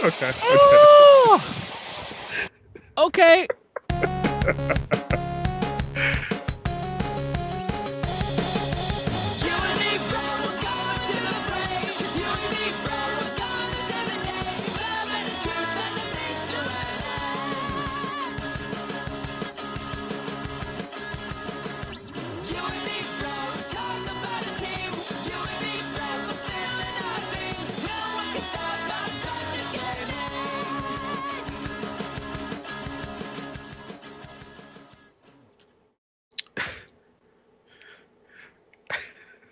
Okay. Oh! Okay.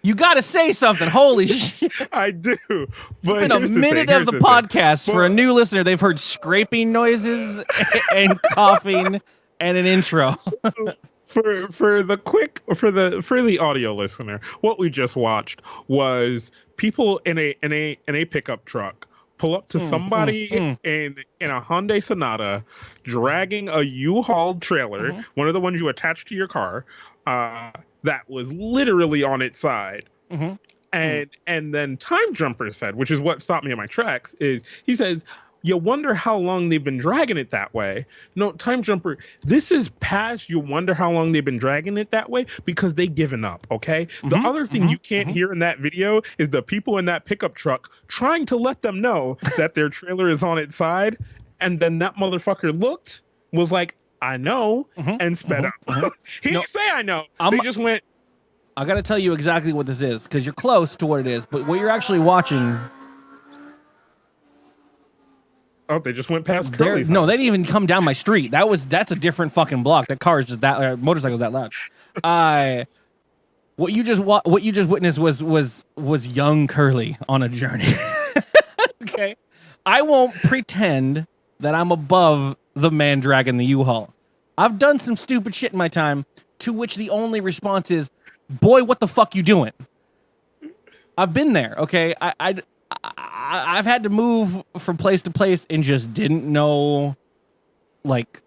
You got to say something. Holy shit. I do. It's been a minute of the podcast. For a new listener, they've heard scraping noises and coughing and an intro. For the audio listener, what we just watched was people in a pickup truck pull up to somebody in a Hyundai Sonata dragging a U-Haul trailer, one of the ones you attach to your car, that was literally on its side. And then Time Jumper said, which is what stopped me in my tracks, is he says, you wonder how long they've been dragging it that way. No, Time Jumper, this is past you wonder how long they've been dragging it that way because they've given up, okay? The other thing you can't hear in that video is the people in that pickup truck trying to let them know that their trailer is on its side. And then that motherfucker looked, was like, I know, and sped up. He didn't say I know. They just went. I got to tell you exactly what this is because you're close to what it is, but what you're actually watching. Oh, they just went past Curly's house. No, they didn't even come down my street. That's a different fucking block. That car is just that motorcycle's that loud. What you just witnessed was young Curly on a journey. Okay, I won't pretend that I'm above the man dragging the U-Haul. I've done some stupid shit in my time, to which the only response is, "Boy, what the fuck you doing?" I've been there. Okay, I've had to move from place to place and just didn't know, like,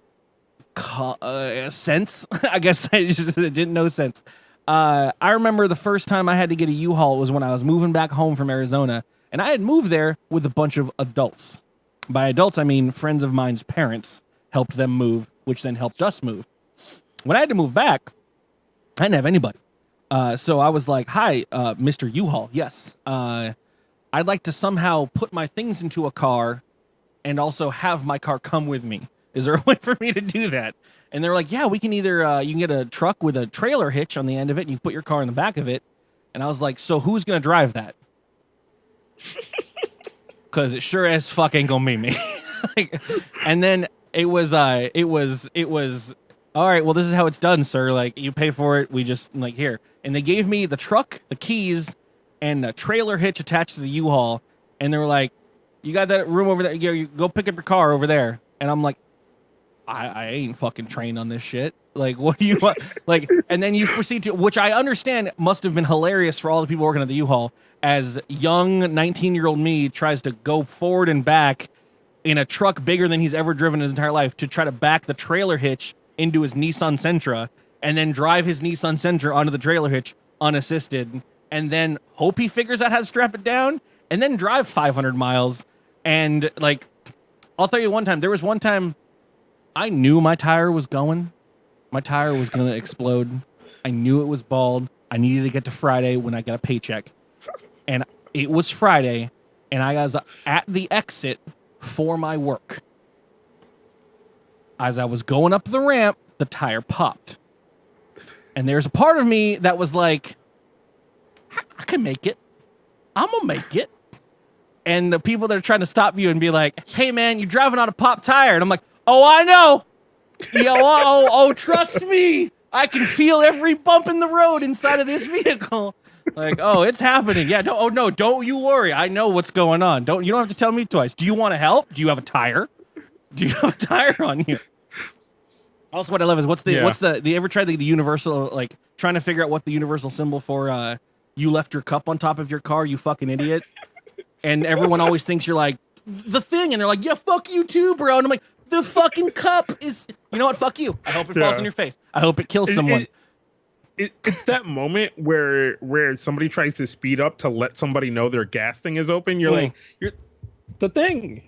sense. I guess I just didn't know sense. I remember the first time I had to get a U-Haul was when I was moving back home from Arizona, and I had moved there with a bunch of adults. By adults, I mean friends of mine's parents helped them move, which then helped us move. When I had to move back, I didn't have anybody. So I was like, hi, Mr. U-Haul. Yes. I'd like to somehow put my things into a car and also have my car come with me. Is there a way for me to do that? And they're like, yeah, we can either, you can get a truck with a trailer hitch on the end of it and you put your car in the back of it. And I was like, so who's going to drive that? Because it sure as fuck ain't going to be me. And then it was, all right, well, this is how it's done, sir. Like, you pay for it. We just, like, here. And they gave me the truck, the keys, and a trailer hitch attached to the U-Haul. And they were like, you got that room over there. You go pick up your car over there. And I'm like, I ain't fucking trained on this shit. Like, what do you want? Like, and then you proceed to, which I understand must have been hilarious for all the people working at the U-Haul, as young 19-year-old me tries to go forward and back in a truck bigger than he's ever driven in his entire life to try to back the trailer hitch into his Nissan Sentra and then drive his Nissan Sentra onto the trailer hitch unassisted and then hope he figures out how to strap it down and then drive 500 miles. And, like, I'll tell you one time, there was one time I knew my tire was going. My tire was going to explode. I knew it was bald. I needed to get to Friday when I got a paycheck. And it was Friday, and I was at the exit for my work. As I was going up the ramp, the tire popped. And there's a part of me that was like, I can make it. I'm going to make it. And the people that are trying to stop you and be like, hey, man, you're driving on a popped tire. And I'm like, oh, I know. Oh, trust me. I can feel every bump in the road inside of this vehicle. Like, oh, it's happening. Yeah, don't you worry. I know what's going on. You don't have to tell me twice. Do you want to help? Do you have a tire? Do you have a tire on you? Also, what I love is what's the you ever tried the universal, like, trying to figure out what the universal symbol for you left your cup on top of your car, you fucking idiot? And everyone always thinks you're like, the thing, and they're like, yeah, fuck you too, bro. And I'm like, the fucking cup is, you know what, fuck you. I hope it falls in your face. I hope it kills someone. It's that moment where somebody tries to speed up to let somebody know their gas thing is open. You're like, the thing.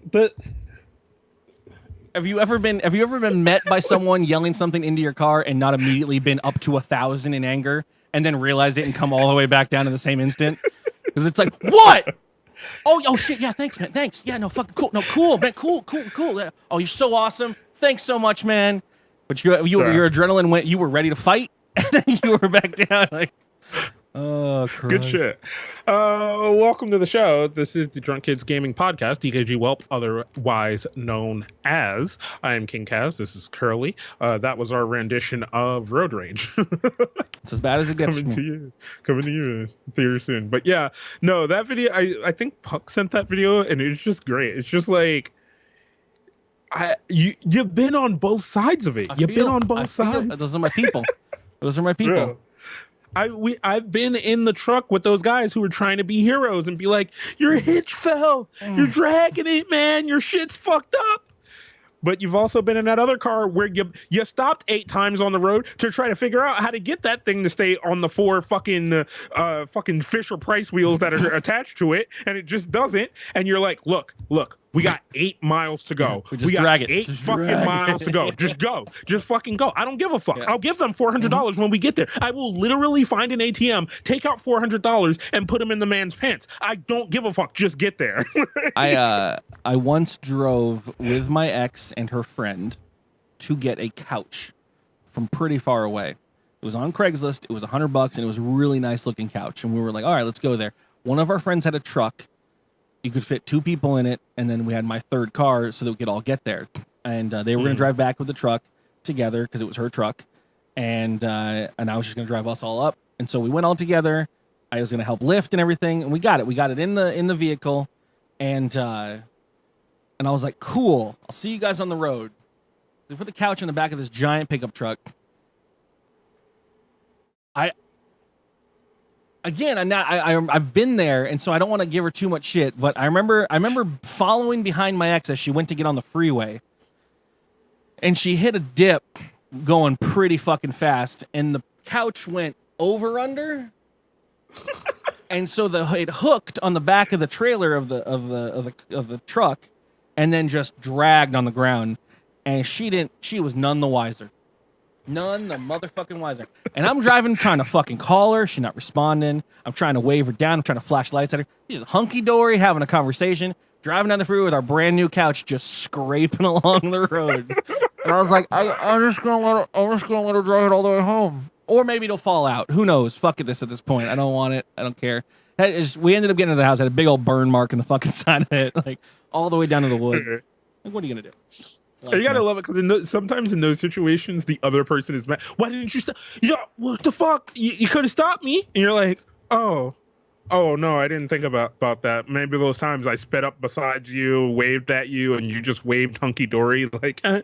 Have you ever been met by someone yelling something into your car and not immediately been up to 1,000 in anger and then realized it and come all the way back down in the same instant? Because it's like, what? Oh shit, yeah, thanks, man, thanks. Yeah, no, fucking cool, no, cool, man, cool. Yeah. Oh, you're so awesome. Thanks so much, man. But your adrenaline went. You were ready to fight, and then you were back down. Like, oh, Christ. Good shit. Welcome to the show. This is the Drunk Kids Gaming Podcast, dkgWELP, otherwise known as. I am King Kaz. This is Curly. That was our rendition of Road Rage. It's as bad as it gets. Coming to you very soon. But yeah, no, that video. I think Puck sent that video, and it's just great. It's just like. You've been on both sides of it. You've been on both sides. Those are my people. Those are my people. Yeah. I've been in the truck with those guys who were trying to be heroes and be like, your hitch fell. You're dragging it, man. Your shit's fucked up. But you've also been in that other car where you stopped 8 times on the road to try to figure out how to get that thing to stay on the 4 fucking Fisher Price wheels that are attached to it, and it just doesn't. And you're like, look, we got 8 miles to go. We got 8 fucking miles to go. Just go. Just fucking go. I don't give a fuck. Yeah. I'll give them $400 when we get there. I will literally find an ATM, take out $400, and put them in the man's pants. I don't give a fuck. Just get there. I once drove with my ex and her friend to get a couch from pretty far away. It was on Craigslist. It was $100, and it was a really nice looking couch. And we were like, all right, let's go there. One of our friends had a truck. You could fit 2 people in it, and then we had my third car so that we could all get there. And they were going to drive back with the truck together because it was her truck, and I was just going to drive us all up. And so we went all together. I was going to help lift and everything, and we got it. We got it in the vehicle, and I was like, cool. I'll see you guys on the road. We put the couch in the back of this giant pickup truck. I've been there, and so I don't want to give her too much shit, but I remember following behind my ex as she went to get on the freeway, and she hit a dip going pretty fucking fast, and the couch went over under, and so it hooked on the back of the trailer of the truck, and then just dragged on the ground, and she was none the wiser. None the motherfucking wiser. And I'm driving, trying to fucking call her. She's not responding. I'm trying to wave her down. I'm trying to flash lights at her. She's hunky-dory, having a conversation. Driving down the freeway with our brand new couch just scraping along the road. And I was like, I'm just gonna let her drive it all the way home. Or maybe it'll fall out. Who knows? Fuck this at this point. I don't want it. I don't care. We ended up getting to the house, had a big old burn mark in the fucking side of it, like all the way down to the wood. Like, what are you gonna do? You gotta love it because sometimes in those situations, the other person is mad. Why didn't you stop? Yeah, what the fuck? You could have stopped me. And you're like, oh no, I didn't think about that. Maybe those times I sped up beside you, waved at you, and you just waved hunky dory. Like, I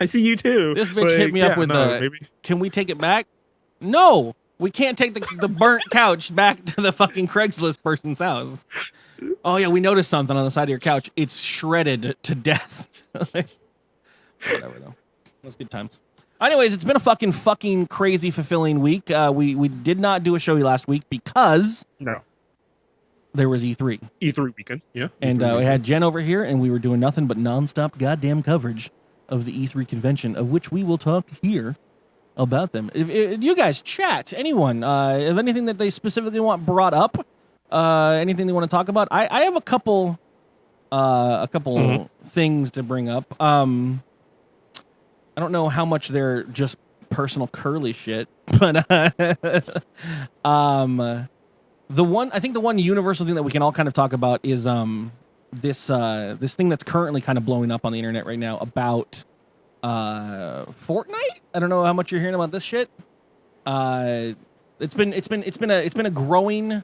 see you too. This bitch hit me up with can we take it back? No, we can't take the burnt couch back to the fucking Craigslist person's house. Oh yeah, we noticed something on the side of your couch. It's shredded to death. Whatever though. Those good times. Anyways, it's been a fucking crazy fulfilling week. We did not do a show last week because there was E3. E3 weekend, yeah. And we had Jen over here, and we were doing nothing but nonstop goddamn coverage of the E3 convention, of which we will talk here about them. If you guys chat, anyone, if anything that they specifically want brought up, anything they want to talk about, I have a couple things to bring up. I don't know how much they're just personal Curly shit, but the one universal thing that we can all kind of talk about is this thing that's currently kind of blowing up on the internet right now about Fortnite. I don't know how much you're hearing about this shit. It's been a growing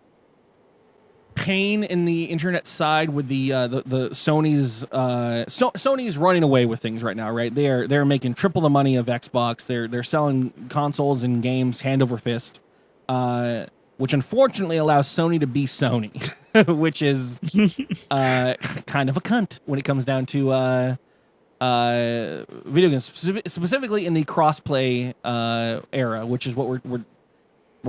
pain in the internet side with the Sony's running away with things right now, right? They're making triple the money of Xbox. They're selling consoles and games hand over fist, which unfortunately allows Sony to be Sony, which is kind of a cunt when it comes down to video games, specifically in the crossplay era, which is what we're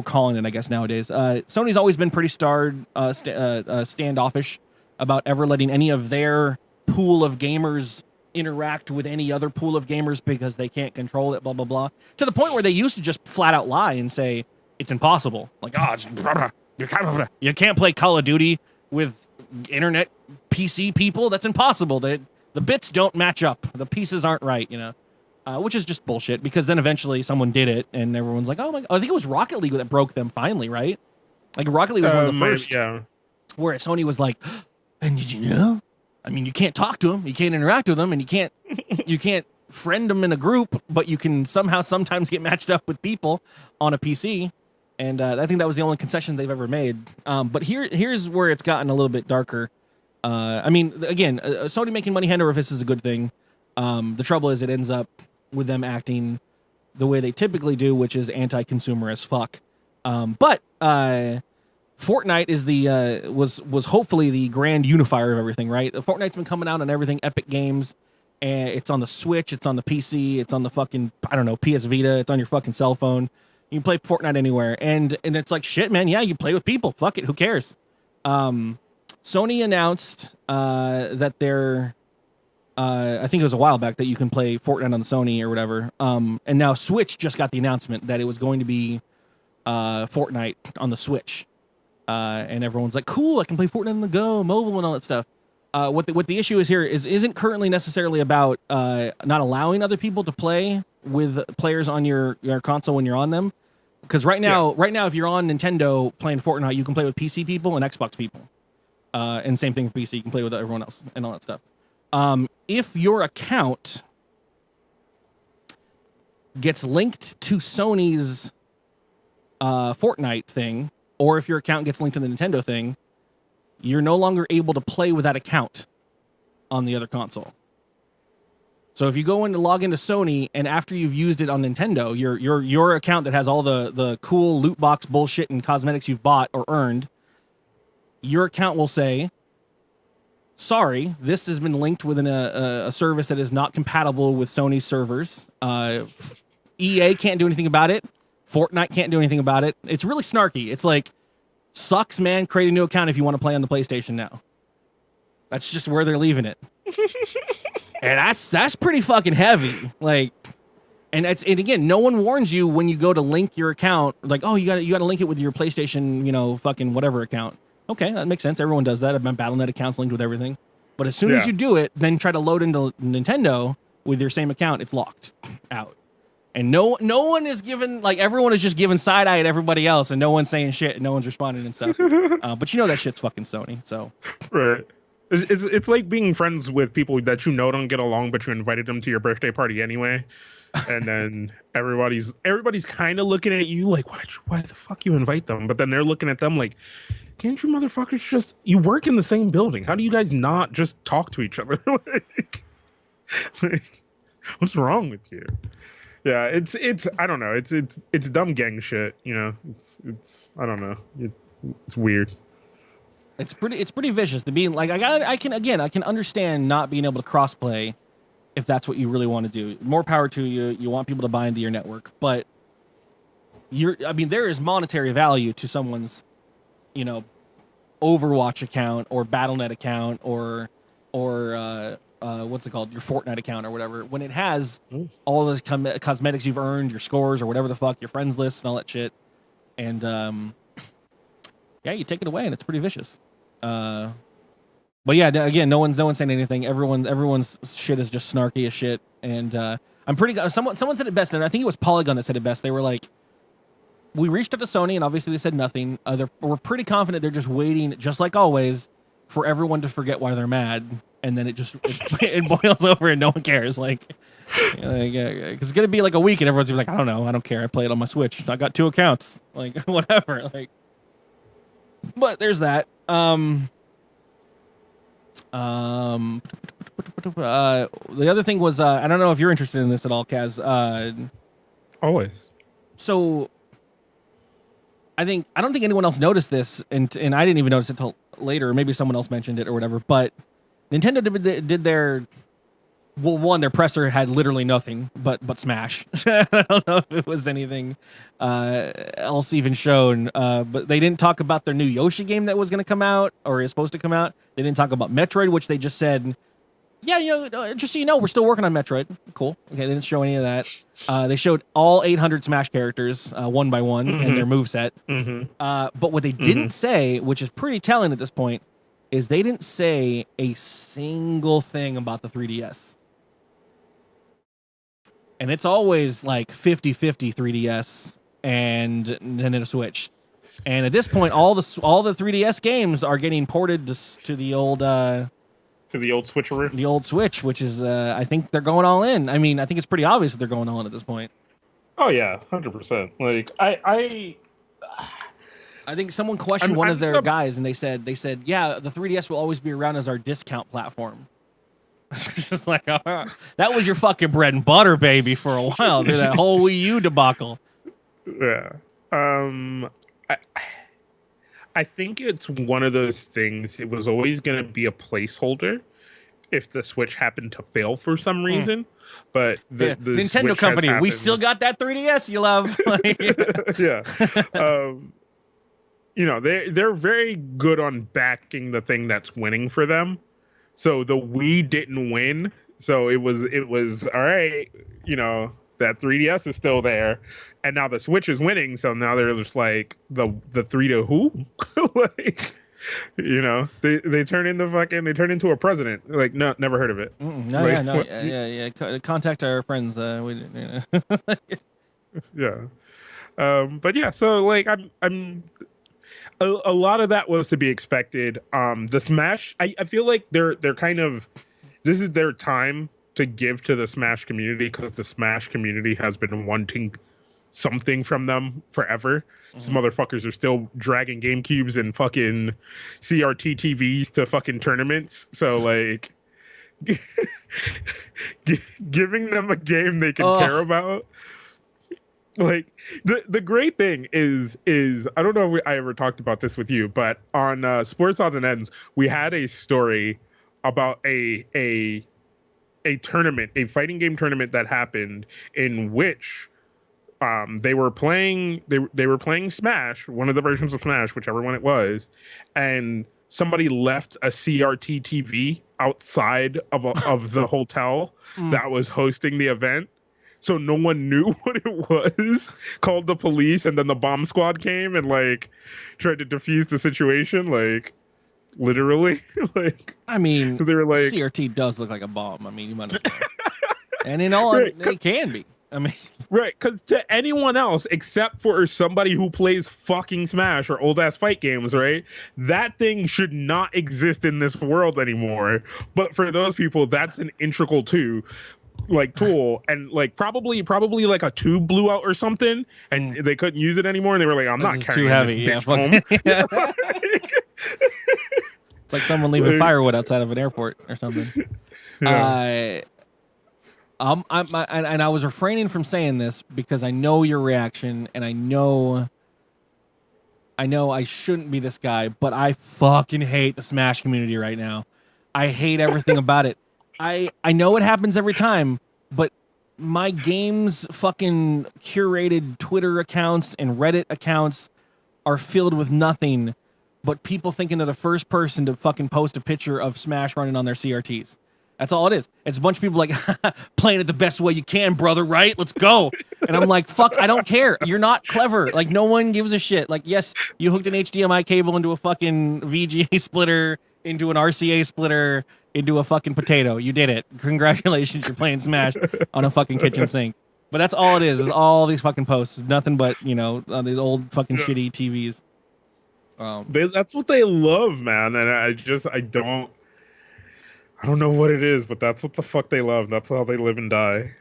calling it, I guess, nowadays. Sony's always been pretty standoffish about ever letting any of their pool of gamers interact with any other pool of gamers because they can't control it, blah, blah, blah. To the point where they used to just flat out lie and say, it's impossible. Like, you can't play Call of Duty with internet PC people. That's impossible. The bits don't match up. The pieces aren't right, which is just bullshit, because then eventually someone did it and everyone's like, oh my God. I think it was Rocket League that broke them finally, right? Like Rocket League was one of the first. Yeah. Where Sony was like, and did you know? I mean, you can't talk to them, you can't interact with them, and you can't friend them in a group, but you can somehow sometimes get matched up with people on a PC. And I think that was the only concession they've ever made. But here's where it's gotten a little bit darker. I mean, again, Sony making money hand over fist is a good thing. The trouble is it ends up with them acting the way they typically do, which is anti-consumer as fuck. But Fortnite is was hopefully the grand unifier of everything, right? Fortnite's been coming out on everything, Epic Games, and it's on the Switch, it's on the PC, it's on the fucking, I don't know, PS Vita, it's on your fucking cell phone. You can play Fortnite anywhere, and it's like, shit, man, yeah, you play with people, fuck it, who cares? Sony announced that they're, I think it was a while back, that you can play Fortnite on the Sony or whatever, and now Switch just got the announcement that it was going to be Fortnite on the Switch. And everyone's like, cool, I can play Fortnite on the go, mobile and all that stuff. What the issue is here isn't currently necessarily about not allowing other people to play with players on your console when you're on them. Because right now, if you're on Nintendo playing Fortnite, you can play with PC people and Xbox people. And same thing for PC, you can play with everyone else and all that stuff. If your account gets linked to Sony's Fortnite thing, or if your account gets linked to the Nintendo thing, you're no longer able to play with that account on the other console. So if you go in to log into Sony, and after you've used it on Nintendo, your account that has all the cool loot box bullshit and cosmetics you've bought or earned, your account will say, sorry, this has been linked within a service that is not compatible with Sony's servers. EA can't do anything about it. Fortnite can't do anything about it. It's really snarky. It's like, sucks, man. Create a new account if you want to play on the PlayStation now. That's just where they're leaving it. And that's pretty fucking heavy. Like, and again, no one warns you when you go to link your account. Like, oh, you got to link it with your PlayStation, fucking whatever account. Okay, that makes sense. Everyone does that. My Battle.net account's linked with everything. But as soon as you do it, then try to load into Nintendo with your same account, it's locked out. And no one is giving, like, everyone is just giving side eye at everybody else, and no one's saying shit, and no one's responding and stuff. But that shit's fucking Sony. So right, it's like being friends with people that don't get along, but you invited them to your birthday party anyway, and then everybody's kind of looking at you like, why the fuck you invite them? But then they're looking at them like, can't you motherfuckers you work in the same building? How do you guys not just talk to each other? like, what's wrong with you? Yeah, it's I don't know. It's dumb gang shit, It's I don't know. It's weird. It's pretty vicious to be like, I can understand not being able to crossplay if that's what you really want to do. More power to you. You want people to buy into your network, but there is monetary value to someone's, Overwatch account or Battle.net account or what's it called? Your Fortnite account or whatever. When it has all the cosmetics you've earned, your scores or whatever the fuck, your friends list and all that shit, and you take it away and it's pretty vicious. But yeah, again, no one's saying anything. Everyone's shit is just snarky as shit, and I'm pretty. Someone said it best, and I think it was Polygon that said it best. They were like, we reached out to Sony, and obviously they said nothing. We're pretty confident they're just waiting, just like always, for everyone to forget why they're mad, and then it boils over and no one cares. Like, because it's gonna be like a week, and everyone's gonna be like, I don't know, I don't care. I play it on my Switch. I got 2 accounts. Like, whatever. Like, but there's that. The other thing was, I don't know if you're interested in this at all, Kaz. Always. So, I don't think anyone else noticed this, and I didn't even notice it till later. Or maybe someone else mentioned it or whatever. But Nintendo did their well, one, their presser had literally nothing but Smash. I don't know if it was anything else even shown, but they didn't talk about their new Yoshi game that was going to come out or is supposed to come out. They didn't talk about Metroid, which they just said, yeah, just so you know, we're still working on Metroid. Cool. Okay, they didn't show any of that. They showed all 800 Smash characters one by one and their moveset. But what they didn't say, which is pretty telling at this point, is they didn't say a single thing about the 3DS. And it's always like 50-50 3DS and Nintendo Switch. And at this point, all the 3DS games are getting ported to the old switcheroo, the old Switch, which is I think they're going all in. I mean, I think it's pretty obvious that they're going all in at this point. Oh yeah, 100%. Like I think someone questioned one of their guys, and they said, yeah, the 3DS will always be around as our discount platform. It's just like, that was your fucking bread and butter, baby, for a while through that whole Wii U debacle. Yeah. I think it's one of those things. It was always going to be a placeholder if the Switch happened to fail for some reason. But the Nintendo Switch company, we still got that 3DS you love. Yeah. They're very good on backing the thing that's winning for them. So the Wii didn't win. So it was all right. That 3DS is still there, and now the Switch is winning. So now they're just like the 3 to who? Like, they turn into a president. Like, no, never heard of it. Yeah. Contact our friends. Yeah. But yeah. So like, I'm. A lot of that was to be expected. The Smash, I feel like they're kind of, this is their time to give to the Smash community, because the Smash community has been wanting something from them forever. Some motherfuckers are still dragging GameCubes and fucking CRT TVs to fucking tournaments. So like, giving them a game they can care about. Like, the great thing is I don't know if I ever talked about this with you, but on Sports Odds and Ends, we had a story about a tournament, a fighting game tournament that happened, in which they were playing Smash, one of the versions of Smash, whichever one it was, and somebody left a CRT TV outside of the hotel that was hosting the event. So no one knew what it was, called the police, and then the bomb squad came and like tried to defuse the situation, like literally. Like, I mean, they were like, CRT does look like a bomb. I mean, you might as well. And in all, right, it can be. I mean, right, because to anyone else except for somebody who plays fucking Smash or old ass fight games, right, that thing should not exist in this world anymore. But for those people, that's an integral tool, and like probably like a tube blew out or something, and they couldn't use it anymore, and they were like, I'm not carrying too heavy. This bitch home. It's like someone leaving firewood outside of an airport or something. Yeah. I was refraining from saying this because I know your reaction, and I know I shouldn't be this guy, but I fucking hate the Smash community right now. I hate everything about it. I know it happens every time, but my game's fucking curated Twitter accounts and Reddit accounts are filled with nothing but people thinking of the first person to fucking post a picture of Smash running on their CRTs. That's all it is. It's a bunch of people like, playing it the best way you can, brother, right? Let's go. And I'm like, fuck, I don't care. You're not clever. Like, no one gives a shit. Like, yes, you hooked an HDMI cable into a fucking VGA splitter, into an RCA splitter, into a fucking potato. You did it. Congratulations, you're playing Smash on a fucking kitchen sink. But that's all it is all these fucking posts. Nothing but, these old fucking shitty TVs. That's what they love, man. And I don't know what it is, but that's what the fuck they love. That's how they live and die.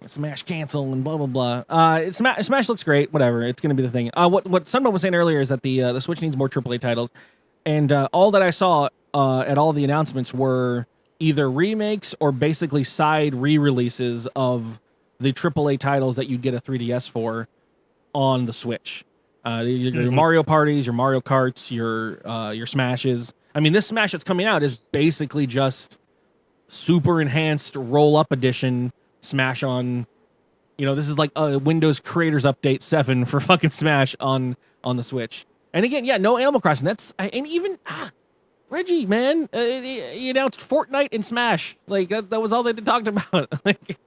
Smash cancel and blah, blah, blah. Smash looks great. Whatever. It's going to be the thing. What someone was saying earlier is that the Switch needs more AAA titles. And all that I saw at all the announcements were either remakes or basically side re-releases of the AAA titles that you'd get a 3DS for on the Switch. Your Mario Parties, your Mario Karts, your Smashes. I mean, this Smash that's coming out is basically just super enhanced roll up edition Smash on. This is like a Windows Creators Update 7 for fucking Smash on the Switch. And again, yeah, no Animal Crossing. And even Reggie, man, he announced Fortnite and Smash. Like that was all they talked about. Like,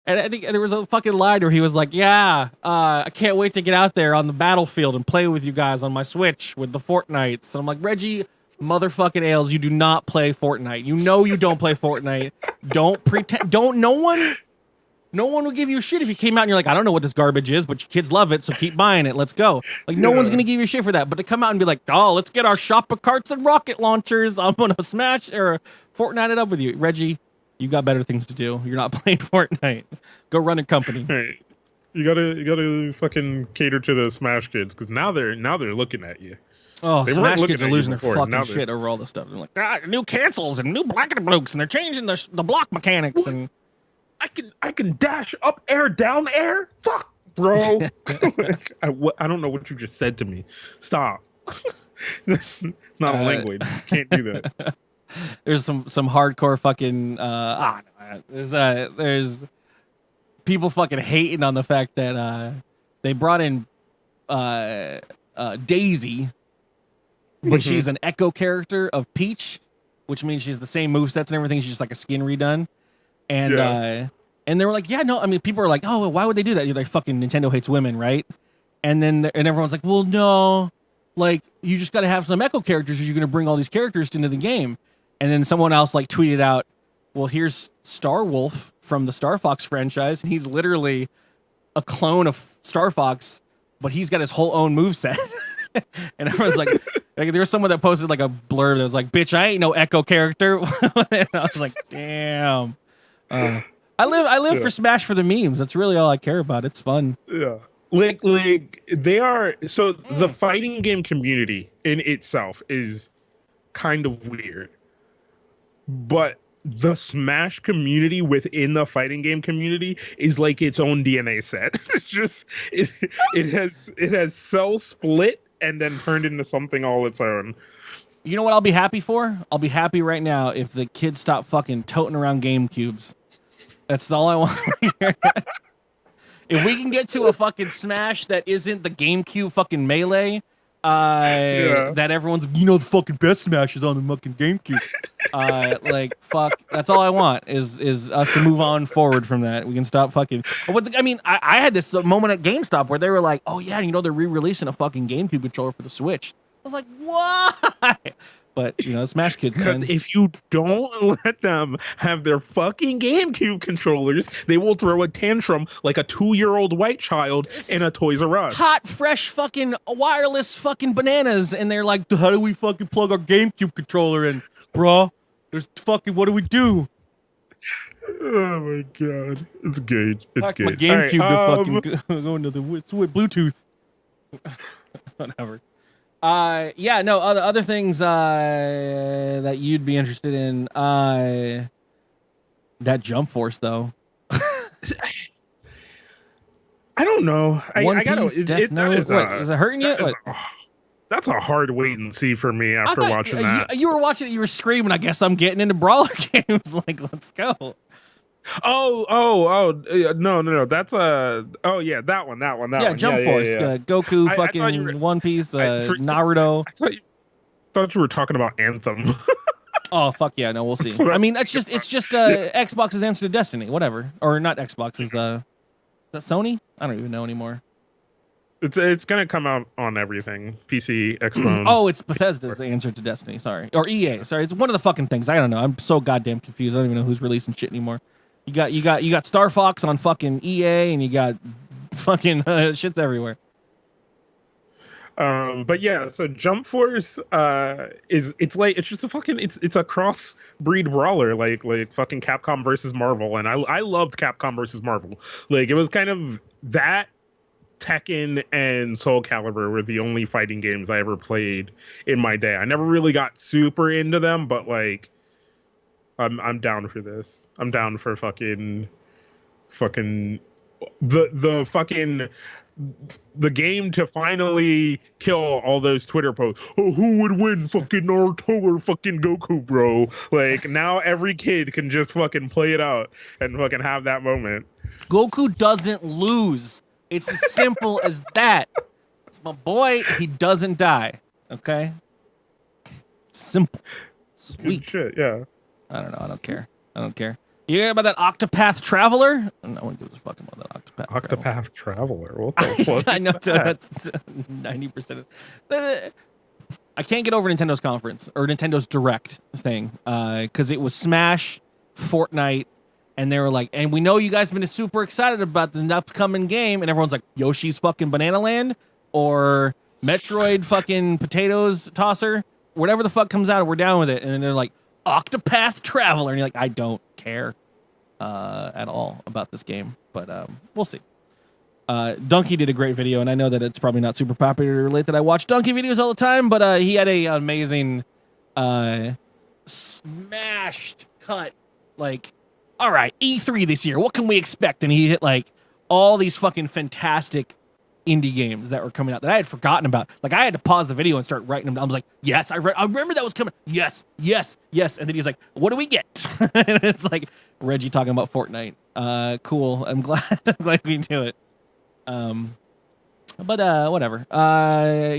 and I think there was a fucking line where he was like, "Yeah, I can't wait to get out there on the battlefield and play with you guys on my Switch with the Fortnites." And I'm like, Reggie, motherfucking Ailes, you do not play Fortnite. You know you don't play Fortnite. Don't pretend. No one will give you a shit if you came out and you're like, I don't know what this garbage is, but your kids love it, so keep buying it. Let's go. Like, no one's gonna give you shit for that. But to come out and be like, oh, let's get our shopper carts and rocket launchers. I'm gonna smash or Fortnite it up with you, Reggie. You got better things to do. You're not playing Fortnite. Go run a company. Hey, you gotta fucking cater to the Smash kids because now they're looking at you. Oh, Smash kids are losing their fucking shit over all this stuff. They're like, new cancels and new black and blokes, and they're changing the block mechanics and. I can dash up air, down air. Fuck, bro. I don't know what you just said to me. Stop. Not a language. You can't do that. There's some hardcore fucking there's people fucking hating on the fact that they brought in Daisy, but she's an echo character of Peach, which means she's the same movesets and everything. She's just like a skin redone. And and they were like, yeah, no, I mean, people are like, oh, well, why would they do that? You're like, fucking Nintendo hates women, right? And then everyone's like, well, no, like, you just got to have some echo characters if you're going to bring all these characters into the game. And then someone else like tweeted out, well, here's Star Wolf from the Star Fox franchise, and he's literally a clone of Star Fox, but he's got his whole own moveset. And everyone's like there was someone that posted like a blurb that was like, bitch, I ain't no echo character. And I was like, damn. I live for Smash for the memes. That's really all I care about. It's fun. Yeah. Like they are so the fighting game community in itself is kind of weird. But the Smash community within the fighting game community is like its own DNA set. It's just it has cell split and then turned into something all its own. You know what I'll be happy for? I'll be happy right now if the kids stop fucking toting around GameCubes. That's all I want. If we can get to a fucking Smash that isn't the GameCube fucking Melee, that everyone's, the fucking best Smash is on the fucking GameCube. Like, fuck, that's all I want is us to move on forward from that. We can stop fucking. I had this moment at GameStop where they were like, oh yeah, they're re-releasing a fucking GameCube controller for the Switch. I was like, why? But, Smash Kids, man. Because if you don't let them have their fucking GameCube controllers, they will throw a tantrum like a 2-year-old white child in a Toys R Us. Hot, fresh fucking wireless fucking bananas. And they're like, how do we fucking plug our GameCube controller in? Bro, there's fucking, what do we do? Oh my God. It's good. It's good. My GameCube to fucking go into the Bluetooth. Whatever. Other things that you'd be interested in. That Jump Force, though. I don't know. I gotta. Is it hurting you? That's a hard wait and see for me after watching that. You were watching it. You were screaming. I guess I'm getting into brawler games. Like, let's go. No. That's that one. Yeah, Jump Force. Goku, fucking One Piece, Naruto. I thought you were talking about Anthem. Oh fuck yeah, no, we'll see. I mean, it's just Xbox's answer to Destiny, whatever, or not Xbox. Is that Sony? I don't even know anymore. It's gonna come out on everything, PC, Xbox. Oh, it's Bethesda's answer to Destiny. Sorry, or EA. Sorry, it's one of the fucking things. I don't know. I'm so goddamn confused. I don't even know who's releasing shit anymore. You got Star Fox on fucking EA, and you got fucking shit's everywhere. But yeah, so Jump Force it's just a fucking it's a cross breed brawler like fucking Capcom versus Marvel, and I loved Capcom versus Marvel. Like, it was kind of that. Tekken and Soul Calibur were the only fighting games I ever played in my day. I never really got super into them, but like I'm down for this. I'm down for fucking the fucking the game to finally kill all those Twitter posts. Oh, who would win, fucking Naruto or fucking Goku, bro? Like, now every kid can just fucking play it out and fucking have that moment. Goku doesn't lose. It's as simple as that. It's my boy, he doesn't die. Okay? Simple. Sweet. Good shit, yeah. I don't know. I don't care. You hear about that Octopath Traveler? No one gives a fuck about that Octopath Traveler. What the fuck? I know that's 90% of I can't get over Nintendo's conference or Nintendo's Direct thing because it was Smash, Fortnite, and they were like, and we know you guys have been super excited about the upcoming game, and everyone's like, Yoshi's fucking Banana Land or Metroid fucking Potatoes Tosser, whatever the fuck comes out, we're down with it. And then they're like, Octopath Traveler, and you're like, I don't care at all about this game, but we'll see. Donkey did a great video, and I know that it's probably not super popular to relate that I watch Donkey videos all the time, but he had a amazing smashed cut, like, all right, E3 this year, what can we expect? And he hit like all these fucking fantastic indie games that were coming out that I had forgotten about. Like, I had to pause the video and start writing them down. I was like, yes, I remember that was coming. Yes. And then he's like, what do we get? And it's like Reggie talking about Fortnite. Cool. I'm glad we do it. But whatever.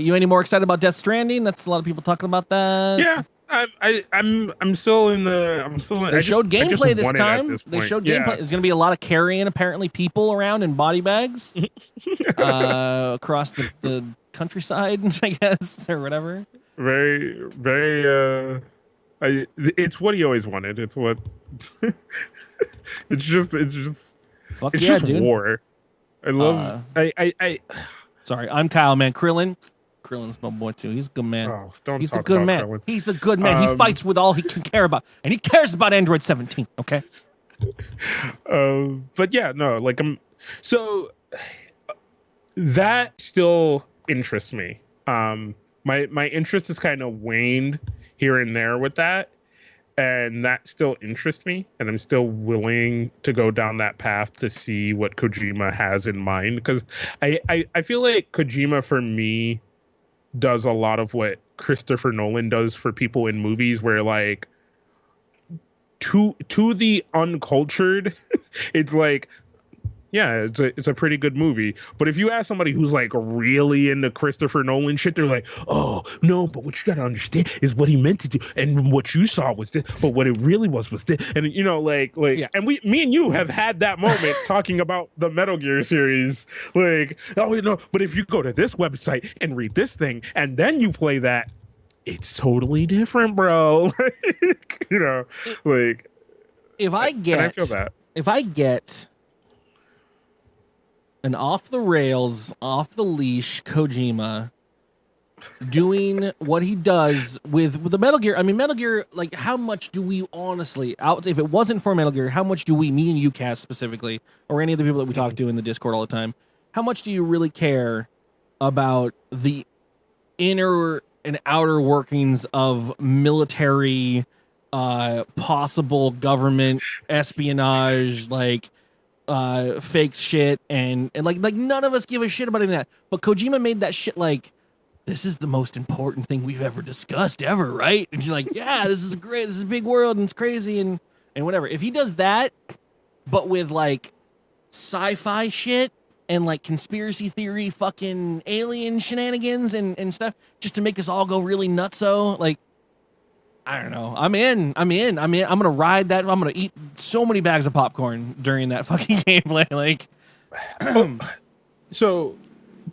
You any more excited about Death Stranding? That's a lot of people talking about that. Yeah. I'm still in the. They showed gameplay this time. They showed gameplay. There's going to be a lot of carrying apparently people around in body bags across the countryside, I guess, or whatever. Very, very. It's what he always wanted. It's what. it's just. Fuck it's yeah, just dude. war. I love. Sorry, I'm Kyle, man. Krillin's my boy too. He's a good man. Oh, don't He's talk a good about man. Krillin. He's a good man. He fights with all he can care about, and he cares about Android 17. Okay. But yeah, no, like so that still interests me. My interest is kind of waned here and there with that, and that still interests me, and I'm still willing to go down that path to see what Kojima has in mind, because I feel like Kojima for me does a lot of what Christopher Nolan does for people in movies, where like to the uncultured, it's like, yeah, it's a pretty good movie. But if you ask somebody who's like really into Christopher Nolan shit, they're like, oh no, but what you gotta understand is what he meant to do, and what you saw was this, but what it really was this. And you know, like, yeah. And me and you have had that moment talking about the Metal Gear series, like, oh, you know, but if you go to this website and read this thing, and then you play that, it's totally different, bro. Like, you know, like, if I feel that if I get an off the rails, off the leash Kojima doing what he does with the Metal Gear. I mean, Metal Gear, like, how much do we honestly, if it wasn't for Metal Gear, how much do we, me and you, Cass specifically, or any of the people that we talk to in the Discord all the time, how much do you really care about the inner and outer workings of military, possible government espionage, like, fake shit, and like none of us give a shit about any of that. But Kojima made that shit like, this is the most important thing we've ever discussed ever, right? And you're like, yeah, this is great, this is a big world, and it's crazy, and whatever. If he does that, but with like sci-fi shit and like conspiracy theory fucking alien shenanigans and stuff, just to make us all go really nutso, like, I don't know. I'm in. I'm gonna ride that. I'm gonna eat so many bags of popcorn during that fucking gameplay. Like, so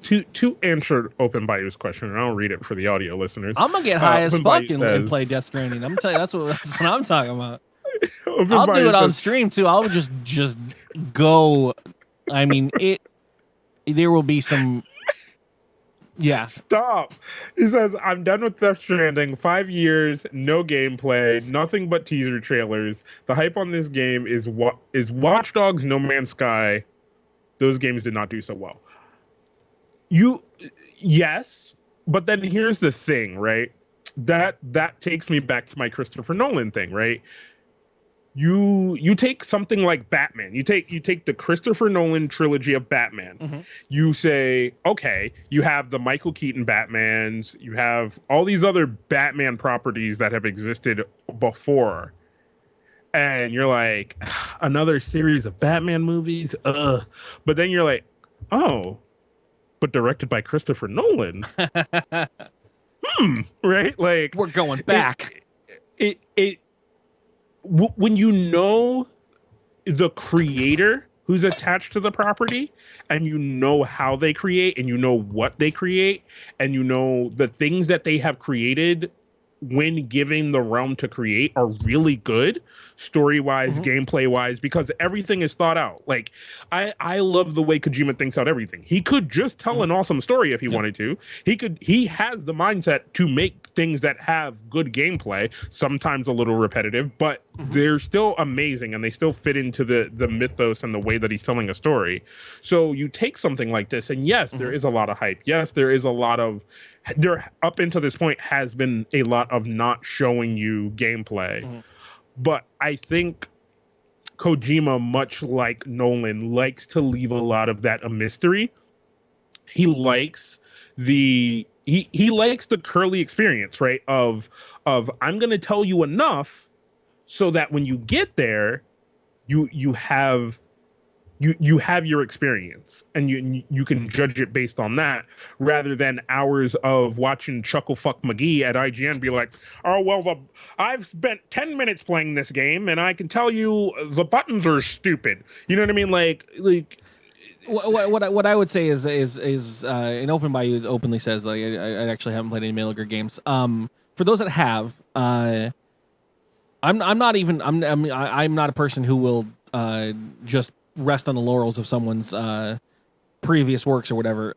to answer Open Bayou's question, and I'll read it for the audio listeners. I'm gonna get high as fuck and play Death Stranding. I'm gonna tell you, that's what I'm talking about. I'll do it on stream too. I'll just go. I mean, there will be some. Yeah. Stop. He says, I'm done with Death Stranding. 5 years, no gameplay, nothing but teaser trailers. The hype on this game is Watch Dogs, No Man's Sky. Those games did not do so well. Yes, but then here's the thing, right? That takes me back to my Christopher Nolan thing, right? you take something like Batman. You take the Christopher Nolan trilogy of Batman. Mm-hmm. You say, okay, you have the Michael Keaton Batmans, you have all these other Batman properties that have existed before. And you're like, another series of Batman movies? Ugh. But then you're like, oh, but directed by Christopher Nolan. Right? Like, we're going back. When you know the creator who's attached to the property, and you know how they create, and you know what they create, and you know the things that they have created when given the realm to create are really good, story-wise, gameplay-wise, because everything is thought out. Like, I love the way Kojima thinks out everything. He could just tell an awesome story if he wanted to. He has the mindset to make things that have good gameplay, sometimes a little repetitive, but they're still amazing, and they still fit into the mythos and the way that he's telling a story. So you take something like this, and yes, there is a lot of hype. Yes, there is a lot of... There, up until this point, has been a lot of not showing you gameplay. But I think Kojima, much like Nolan, likes to leave a lot of that a mystery. He likes he likes the Curly experience, right? Of I'm going to tell you enough so that when you get there, you have your experience, and you can judge it based on that, rather than hours of watching Chucklefuck McGee at IGN be like, oh, well, I've spent 10 minutes playing this game, and I can tell you the buttons are stupid. You know what I mean? Like what I would say is an Open Bayou openly says, like, I actually haven't played any Metal Gear games. For those that have, I'm not a person who will just rest on the laurels of someone's previous works or whatever.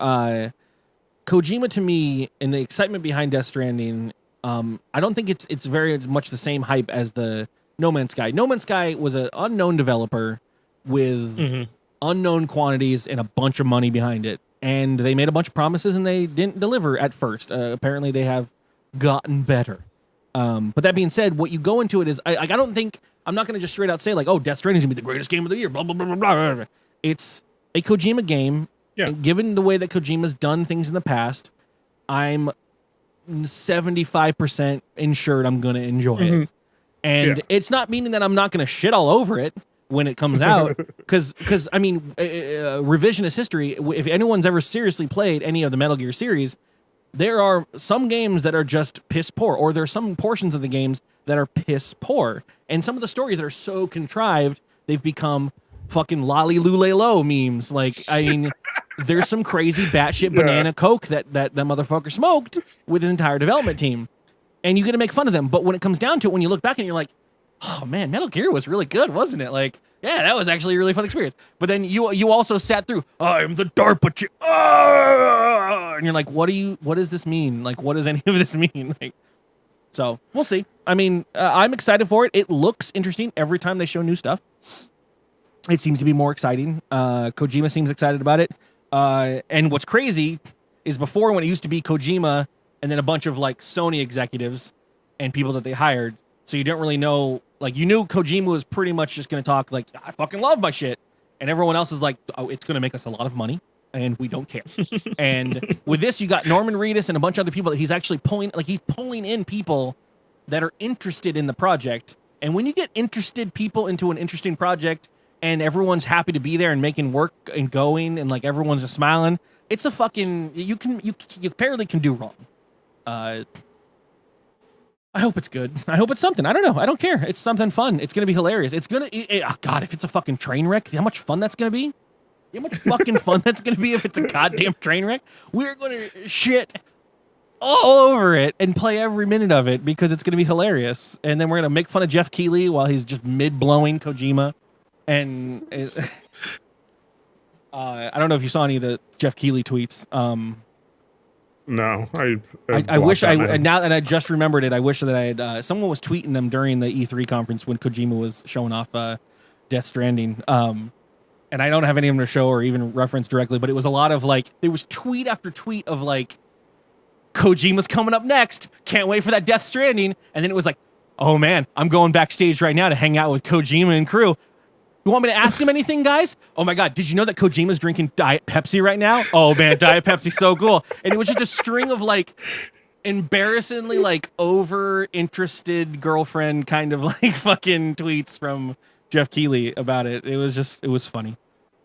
Kojima, to me, and the excitement behind Death Stranding, I don't think it's very much the same hype as the No Man's Sky. No Man's Sky was an unknown developer with unknown quantities and a bunch of money behind it, and they made a bunch of promises and they didn't deliver at first. Apparently, they have gotten better. But that being said, what you go into it is, I don't think, I'm not going to just straight out say like, oh, Death Stranding is going to be the greatest game of the year, blah, blah, blah, blah, blah, blah. It's a Kojima game. Yeah. And given the way that Kojima's done things in the past, I'm 75% ensured I'm going to enjoy it. And it's not meaning that I'm not going to shit all over it when it comes out. Because I mean, revisionist history, if anyone's ever seriously played any of the Metal Gear series, there are some games that are just piss poor, or there are some portions of the games that are piss poor. And some of the stories that are so contrived, they've become fucking lolly lule low memes. Like, I mean, there's some crazy batshit banana coke that motherfucker smoked with his entire development team. And you get to make fun of them. But when it comes down to it, when you look back and you're like, oh man, Metal Gear was really good, wasn't it? Like, yeah, that was actually a really fun experience. But then you also sat through, I'm the DARPA chick. And you're like, what does this mean? Like, what does any of this mean? Like, so we'll see. I mean, I'm excited for it. It looks interesting every time they show new stuff. It seems to be more exciting. Kojima seems excited about it. And what's crazy is before, when it used to be Kojima and then a bunch of like Sony executives and people that they hired, so you don't really know, like, you knew Kojima was pretty much just going to talk like, I fucking love my shit. And everyone else is like, oh, it's going to make us a lot of money and we don't care. And with this, you got Norman Reedus and a bunch of other people that he's actually pulling in people that are interested in the project. And when you get interested people into an interesting project and everyone's happy to be there and making work and going and like everyone's just smiling, it's a fucking, you barely can do wrong. I hope it's good. I hope it's something. I don't know. I don't care. It's something fun. It's going to be hilarious. It's going to... Oh, God, if it's a fucking train wreck, how much fun that's going to be? How much fucking fun that's going to be if it's a goddamn train wreck? We're going to shit all over it and play every minute of it because it's going to be hilarious. And then we're going to make fun of Jeff Keighley while he's just mid-blowing Kojima. And... I don't know if you saw any of the Jeff Keighley tweets. No, I wish now that I just remembered it. I wish that I had. Someone was tweeting them during the E3 conference when Kojima was showing off Death Stranding. And I don't have any of them to show or even reference directly, but it was a lot of like, there was tweet after tweet of like, Kojima's coming up next. Can't wait for that Death Stranding. And then it was like, oh man, I'm going backstage right now to hang out with Kojima and crew. You want me to ask him anything, guys? Oh my God, did you know that Kojima's drinking Diet Pepsi right now? Oh man, Diet Pepsi's so cool. And it was just a string of like embarrassingly like over interested girlfriend kind of like fucking tweets from Jeff Keighley about it. It was funny.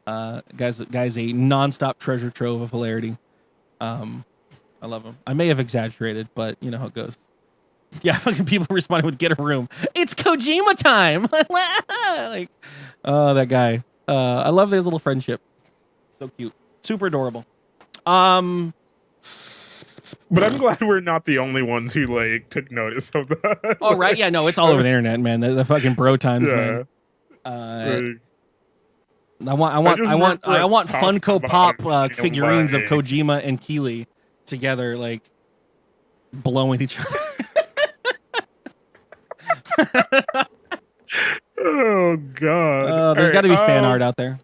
Guys a nonstop treasure trove of hilarity. I love him. I may have exaggerated, but you know how it goes. Yeah, fucking people responding with "Get a room." It's Kojima time. Like, oh, that guy. I love his little friendship. So cute, super adorable. But I'm glad we're not the only ones who like took notice of that. Oh right, yeah, no, it's all over the internet, man. The fucking bro times, man. Like, I want Funko Pop figurines of Kojima and Keighley together, like blowing each other. Oh God! There's got to be fan art out there.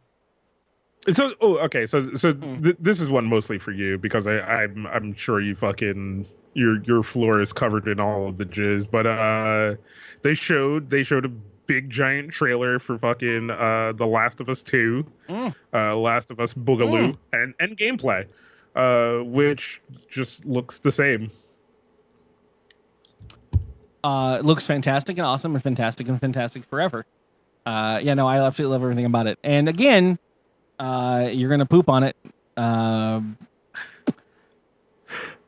So, okay. So this is one mostly for you because I'm sure you fucking your floor is covered in all of the jizz. But they showed a big giant trailer for fucking The Last of Us 2, Last of Us Boogaloo, and gameplay, which just looks the same. It looks fantastic and awesome and fantastic forever. Yeah, no, I absolutely love everything about it. And again, you're gonna poop on it.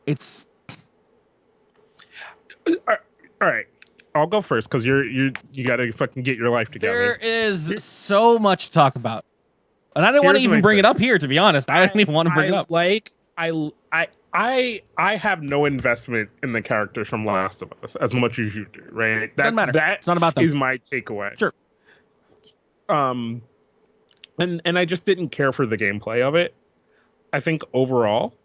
It's all right. I'll go first because you gotta fucking get your life together. There is so much to talk about, and I didn't want to even bring it up here. To be honest, I didn't even want to bring it up. I have no investment in the characters from Last of Us as much as you do, right? Doesn't matter. It's not about them. Is my takeaway. Sure. And I just didn't care for the gameplay of it. I think overall,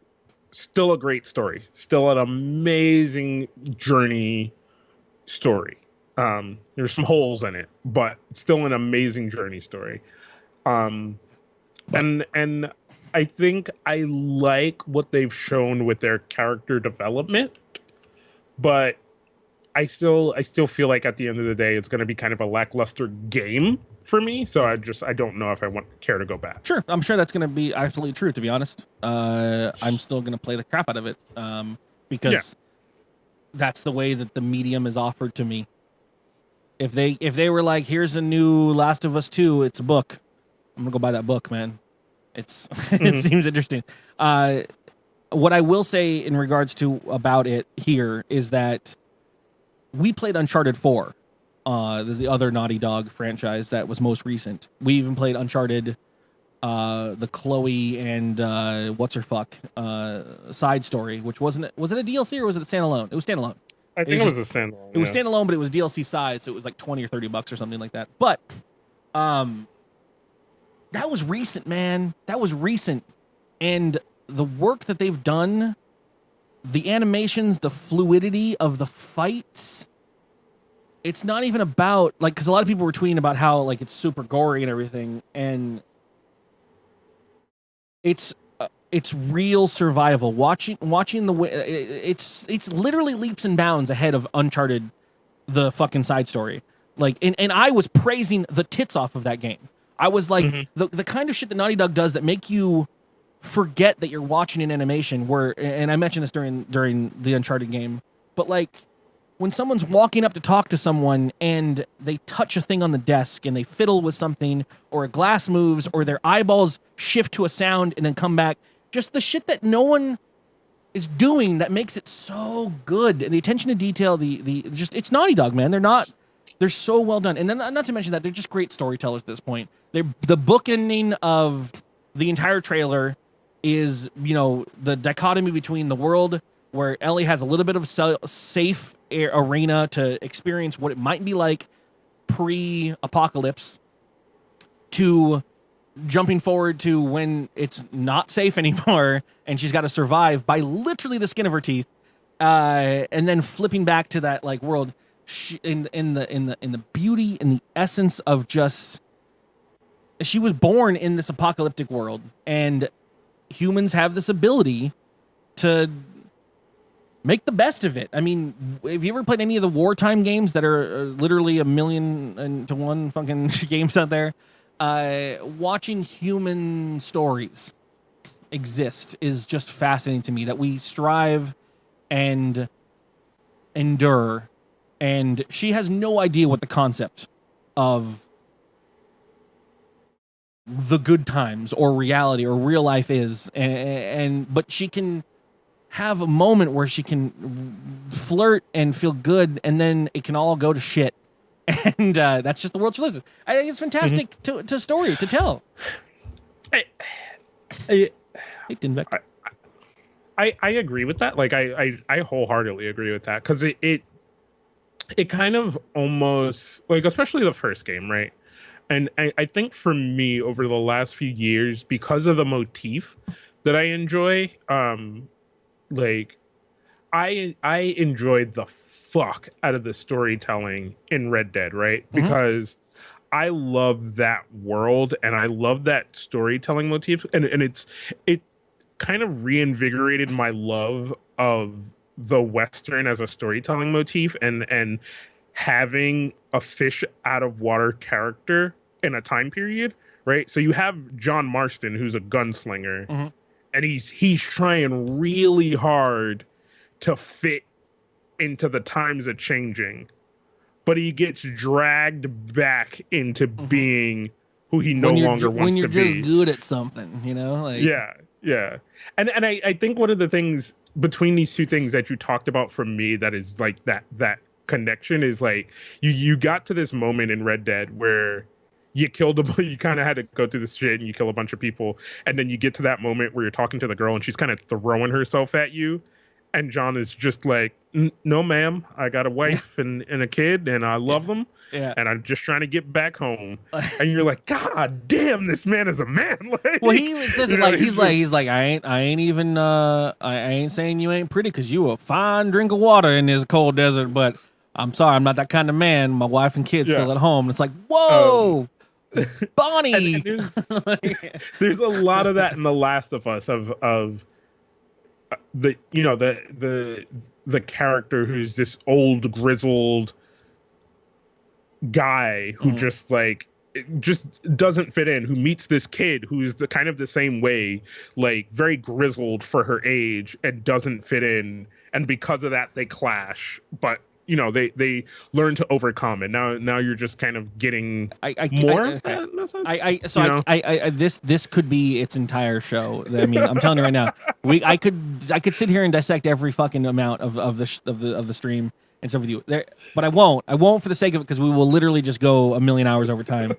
still a great story. Still an amazing journey story. There's some holes in it, but still an amazing journey story. And I think I like what they've shown with their character development, but I still feel like at the end of the day, it's going to be kind of a lackluster game for me. So I don't know if I care to go back. Sure. I'm sure that's going to be absolutely true, to be honest. I'm still going to play the crap out of it because that's the way that the medium is offered to me. If they were like, here's a new Last of Us 2, it's a book. I'm going to go buy that book, man. It seems interesting. What I will say in regards to about it here is that we played Uncharted 4. This is the other Naughty Dog franchise that was most recent. We even played Uncharted, the Chloe and what's her fuck side story, which was it a DLC or was it a standalone? It was standalone. I think it was a standalone. It was standalone, but it was DLC size, so it was like $20 or $30 or something like that. But that was recent, man. That was recent. And the work that they've done, the animations, the fluidity of the fights, it's not even about, like, because a lot of people were tweeting about how, like, it's super gory and everything, and it's real survival. Watching the way, it's literally leaps and bounds ahead of Uncharted, the fucking side story. Like, and I was praising the tits off of that game. I was like, the kind of shit that Naughty Dog does that make you forget that you're watching an animation where, and I mentioned this during the Uncharted game, but like when someone's walking up to talk to someone and they touch a thing on the desk and they fiddle with something or a glass moves or their eyeballs shift to a sound and then come back, just the shit that no one is doing that makes it so good. And the attention to detail, it's Naughty Dog, man. They're so well done. And then not to mention that they're just great storytellers at this point. The bookending of the entire trailer is, the dichotomy between the world where Ellie has a little bit of safe arena to experience what it might be like pre-apocalypse to jumping forward to when it's not safe anymore and she's got to survive by literally the skin of her teeth, and then flipping back to that like world in the beauty and the essence of just she was born in this apocalyptic world, and humans have this ability to make the best of it. I mean, have you ever played any of the wartime games that are literally 1,000,000 fucking games out there? Watching human stories exist is just fascinating to me, that we strive and endure, and she has no idea what the concept of the good times or reality or real life is, and but she can have a moment where she can flirt and feel good, and then it can all go to shit, and that's just the world she lives in. I think it's fantastic to story to tell. I agree with that. Like I wholeheartedly agree with that, because it kind of almost, like, especially the first game, right? And I think for me, over the last few years, because of the motif that I enjoy, like I enjoyed the fuck out of the storytelling in Red Dead, right? Because I love that world and I love that storytelling motif, and it kind of reinvigorated my love of the Western as a storytelling motif, and having a fish out of water character in a time period, right? So you have John Marston, who's a gunslinger, and he's trying really hard to fit into the times of changing, but he gets dragged back into being who he no longer wants to be. When you're just good at something, you know? Like, yeah. And I think one of the things between these two things that you talked about from me that is like that connection is, like, you got to this moment in Red Dead where you kind of had to go through this shit and you kill a bunch of people, and then you get to that moment where you're talking to the girl and she's kind of throwing herself at you, and John is just like, no ma'am, I got a wife and a kid and I love them, and I'm just trying to get back home. And you're like, God damn, this man is a man. Like, well, he even says it like, he's like I ain't saying you ain't pretty, because you a fine drink of water in this cold desert, but I'm sorry, I'm not that kind of man. My wife and kids still at home. It's like, whoa, Bonnie. And there's a lot of that in The Last of Us, of the character who's this old grizzled guy who just doesn't fit in, who meets this kid who's the kind of the same way, like very grizzled for her age, and doesn't fit in, and because of that they clash, but they learn to overcome it. Now you're just kind of getting more. This could be its entire show. I mean, I'm telling you right now, I could sit here and dissect every fucking amount of the stream and stuff with you there, but I won't for the sake of it, because we will literally just go a million hours over time.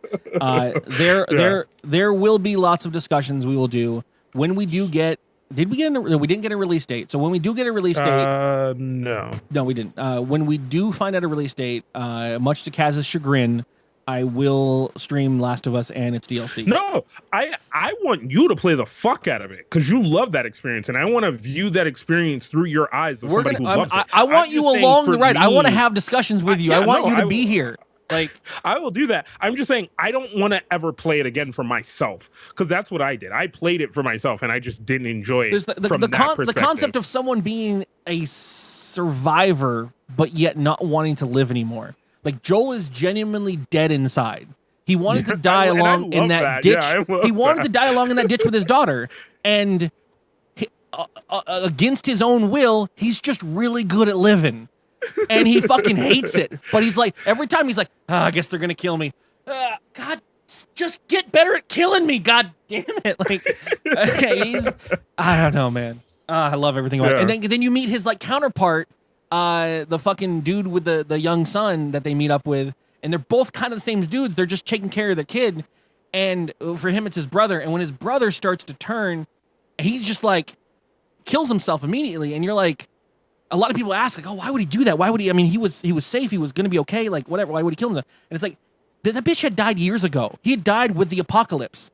There will be lots of discussions we will do when we do get. We didn't get a release date. So when we do get a release date, no, we didn't. When we do find out a release date, much to Kaz's chagrin, I will stream Last of Us and its DLC. No, I want you to play the fuck out of it, because you love that experience, and I want to view that experience through your eyes of somebody who loves it. I want you along the ride. I want to have discussions with you. I want you to be here. Like, I will do that. I'm just saying, I don't want to ever play it again for myself, because that's what I did. I played it for myself, and I just didn't enjoy it. The concept of someone being a survivor, but yet not wanting to live anymore. Like, Joel is genuinely dead inside. He wanted to die along in that ditch. He wanted to die along in that ditch with his daughter, and against his own will, he's just really good at living. And he fucking hates it. But he's like, every time he's like, I guess they're gonna kill me. God, just get better at killing me. God damn it. Like, okay, I don't know, man. I love everything about it. And then you meet his like counterpart, the fucking dude with the young son that they meet up with, and they're both kind of the same dudes. They're just taking care of the kid, and for him it's his brother. And when his brother starts to turn, he's just like kills himself immediately, and you're like, a lot of people ask, like, oh, why would he do that? Why would he? I mean, he was safe. He was going to be okay. Like, whatever. Why would he kill himself? And it's like, that bitch had died years ago. He had died with the apocalypse.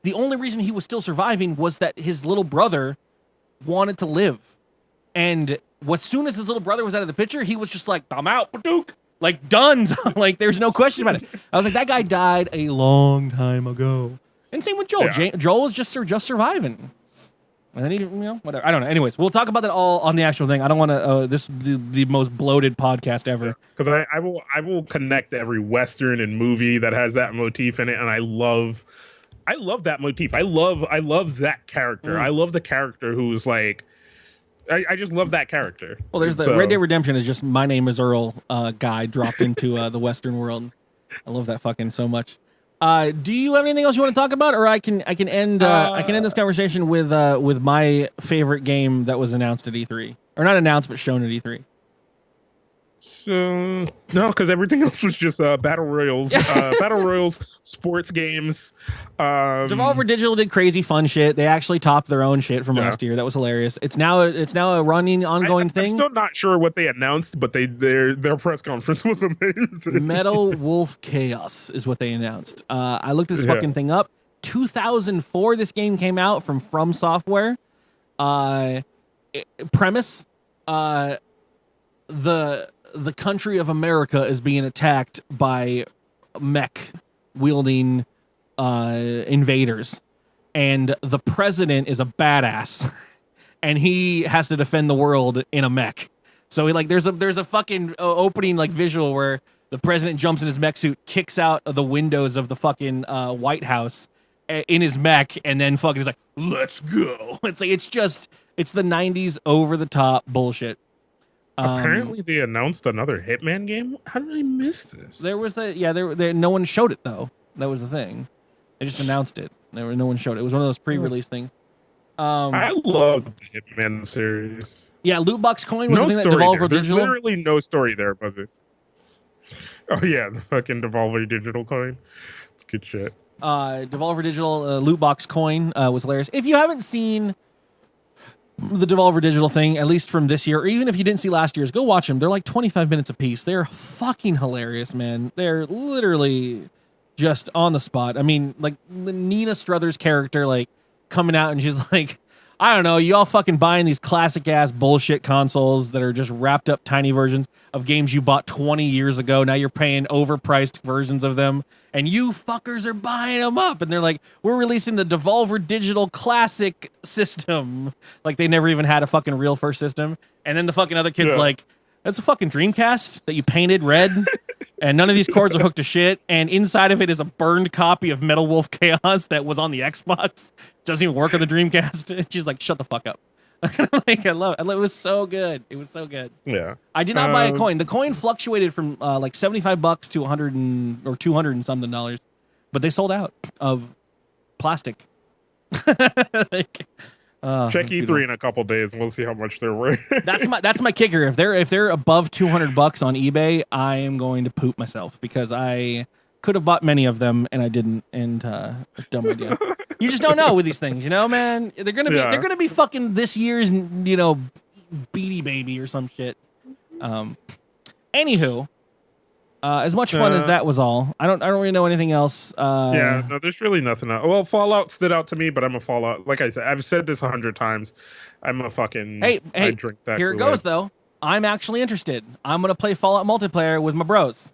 The only reason he was still surviving was that his little brother wanted to live. And as soon as his little brother was out of the picture, he was just like, I'm out, Badook. Like, done. Like, there's no question about it. I was like, that guy died a long time ago. And same with Joel. Yeah. Joel was just surviving. And then whatever. I don't know. Anyways, we'll talk about that all on the actual thing. I don't want to. This is the most bloated podcast ever. Because I will connect every Western and movie that has that motif in it, and I love that motif. I love that character. I love the character who's like. I just love that character. Well, there's the Red Dead Redemption is just my name is Earl guy dropped into the Western world. I love that fucking so much. Do you have anything else you want to talk about, or I can end this conversation with my favorite game that was announced at E3, or not announced but shown at E3. So no, because everything else was just battle royals, sports games. Devolver Digital did crazy fun shit. They actually topped their own shit from last year. That was hilarious. It's now a running ongoing thing. I'm still not sure what they announced, but their press conference was amazing. Metal Wolf Chaos is what they announced. I looked this fucking thing up. 2004, this game came out from Software. Premise: the country of America is being attacked by mech wielding invaders, and the president is a badass, and he has to defend the world in a mech. So there's a fucking opening visual where the president jumps in his mech suit, kicks out of the windows of the fucking White House in his mech, and then fucking is like, let's go. It's the 90s over the top bullshit. Apparently, they announced another Hitman game. How did I miss this? There was no one showed it though. That was the thing. They just announced it. No one showed it. It was one of those pre-release things. I love the Hitman series. Yeah, Loot Box Coin was the thing that Devolver Digital. There's literally no story there, but oh yeah, the fucking Devolver Digital coin. It's good shit. Devolver Digital Loot Box Coin was hilarious. If you haven't seen the Devolver Digital thing, at least from this year, or even if you didn't see last year's, go watch them. They're like 25 minutes a piece. They're fucking hilarious, man. They're literally just on the spot. I mean, like Nina Struthers' character, coming out and she's like, I don't know, you all fucking buying these classic ass bullshit consoles that are just wrapped up tiny versions of games you bought 20 years ago. Now you're paying overpriced versions of them, and you fuckers are buying them up. And they're like, we're releasing the Devolver Digital Classic system. Like they never even had a fucking real first system. And then the fucking other kid's like, that's a fucking Dreamcast that you painted red, and none of these cords are hooked to shit. And inside of it is a burned copy of Metal Wolf Chaos that was on the Xbox. Doesn't even work on the Dreamcast. And she's like, shut the fuck up. I love it. It was so good. It was so good. Yeah. I did not buy a coin. The coin fluctuated from $75 to $100 or $200 and something dollars, but they sold out of plastic. Check E3 in a couple days, and we'll see how much they're worth. That's my kicker. If they're above $200 on eBay, I am going to poop myself because I could have bought many of them and I didn't. And dumb idea. You just don't know with these things, man. They're gonna be fucking this year's Beanie Baby or some shit. Anywho. As much fun as that was all, I don't really know anything else. No, there's really nothing else. Well, Fallout stood out to me, but I'm a Fallout. Like I said, I've said this 100 times. I'm a fucking. Hey, I drink that. Here it goes though. I'm actually interested. I'm gonna play Fallout multiplayer with my bros,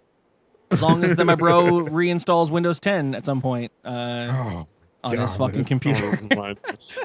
as long as my bro reinstalls Windows 10 at some point on his fucking computer.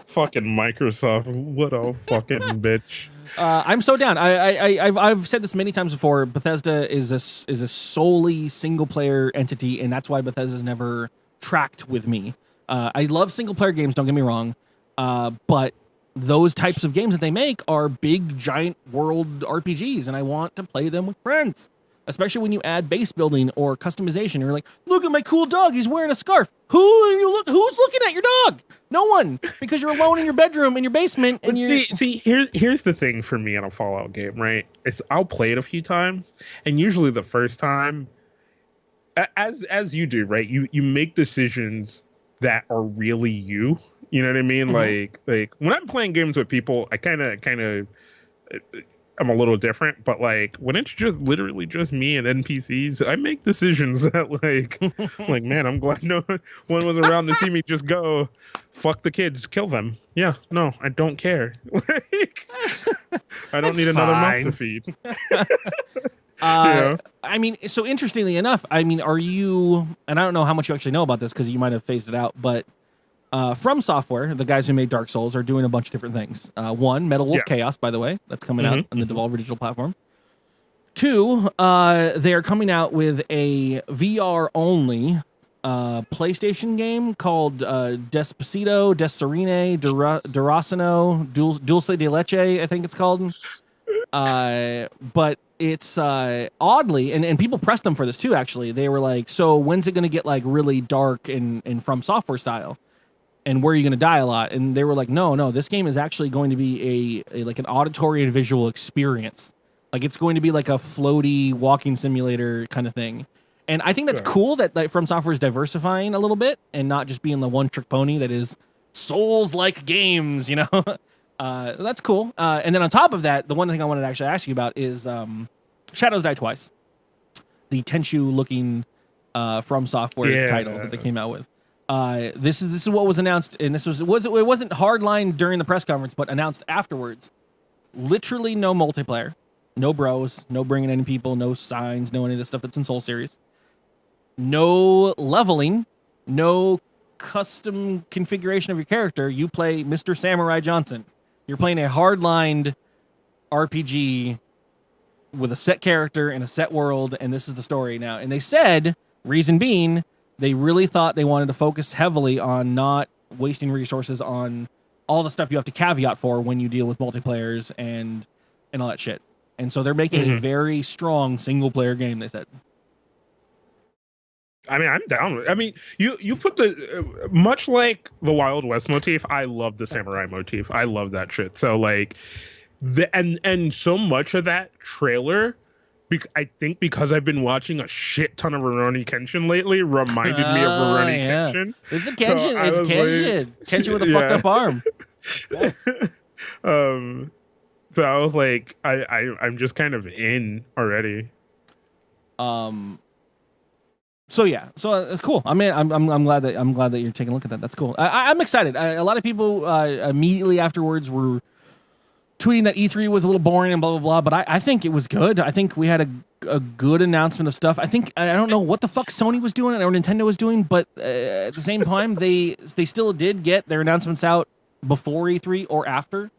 Fucking Microsoft, what a fucking bitch. I'm so down. I've said this many times before. Bethesda is a solely single player entity, and that's why Bethesda's never tracked with me. I love single player games. Don't get me wrong, but those types of games that they make are big, giant world RPGs, and I want to play them with friends. Especially when you add base building or customization. You're like, look at my cool dog. He's wearing a scarf. Who's looking at your dog? No one, because you're alone in your bedroom in your basement. And here's the thing for me on a Fallout game, right? I'll play it a few times, and usually the first time, as you do, right? You make decisions that are really you. You know what I mean? Mm-hmm. Like when I'm playing games with people, I kind of. I'm a little different, but when it's just literally just me and NPCs, I make decisions that like man, I'm glad no one was around to see me just go, fuck the kids, kill them. Yeah, no, I don't care. I don't need another mouth to feed. I mean, so interestingly enough, I mean, are you? And I don't know how much you actually know about this because you might have phased it out, but From Software, the guys who made Dark Souls, are doing a bunch of different things. One, Metal Wolf Chaos, by the way, that's coming out on the Devolver Digital platform. Two, they are coming out with a VR-only PlayStation game called Despacito, Desirine, Duracino, Dulce de Leche, I think it's called. But it's oddly, and people pressed them for this too, actually. They were like, so when's it going to get like really dark and From Software style? And where are you going to die a lot? And they were like, no, this game is actually going to be a like an auditory and visual experience. Like it's going to be like a floaty walking simulator kind of thing. And I think that's cool that From Software is diversifying a little bit and not just being the one-trick pony that is Souls-like games, you know? That's cool. And then on top of that, the one thing I wanted to actually ask you about is Shadows Die Twice, the Tenchu-looking From Software title that they came out with. This is what was announced, and it wasn't hardline during the press conference, but announced afterwards. Literally no multiplayer, no bros, no bringing any people, no signs, no any of the stuff that's in Soul series. No leveling, no custom configuration of your character. You play Mr. Samurai Johnson. You're playing a hardlined RPG with a set character and a set world, and this is the story now. And they said, reason being, they really thought they wanted to focus heavily on not wasting resources on all the stuff you have to caveat for when you deal with multiplayers and all that shit. And so they're making a very strong single-player game, they said. I mean, I'm down with it. I mean, you put the much like the Wild West motif. I love the samurai motif. I love that shit. So like, and so much of that trailer, I think because I've been watching a shit ton of Rurouni Kenshin lately, reminded me of Rurouni Kenshin. It's a Kenshin. So it's Kenshin. Kenshin with a fucked up arm. So I was like, I'm just kind of in already. So yeah, so it's cool. I mean, I'm glad that you're taking a look at that. That's cool. I'm excited. A lot of people immediately afterwards were tweeting that E3 was a little boring and blah blah blah. But I think it was good. I think we had a good announcement of stuff. I don't know what the fuck Sony was doing or Nintendo was doing, but at the same time they still did get their announcements out before E3 or after.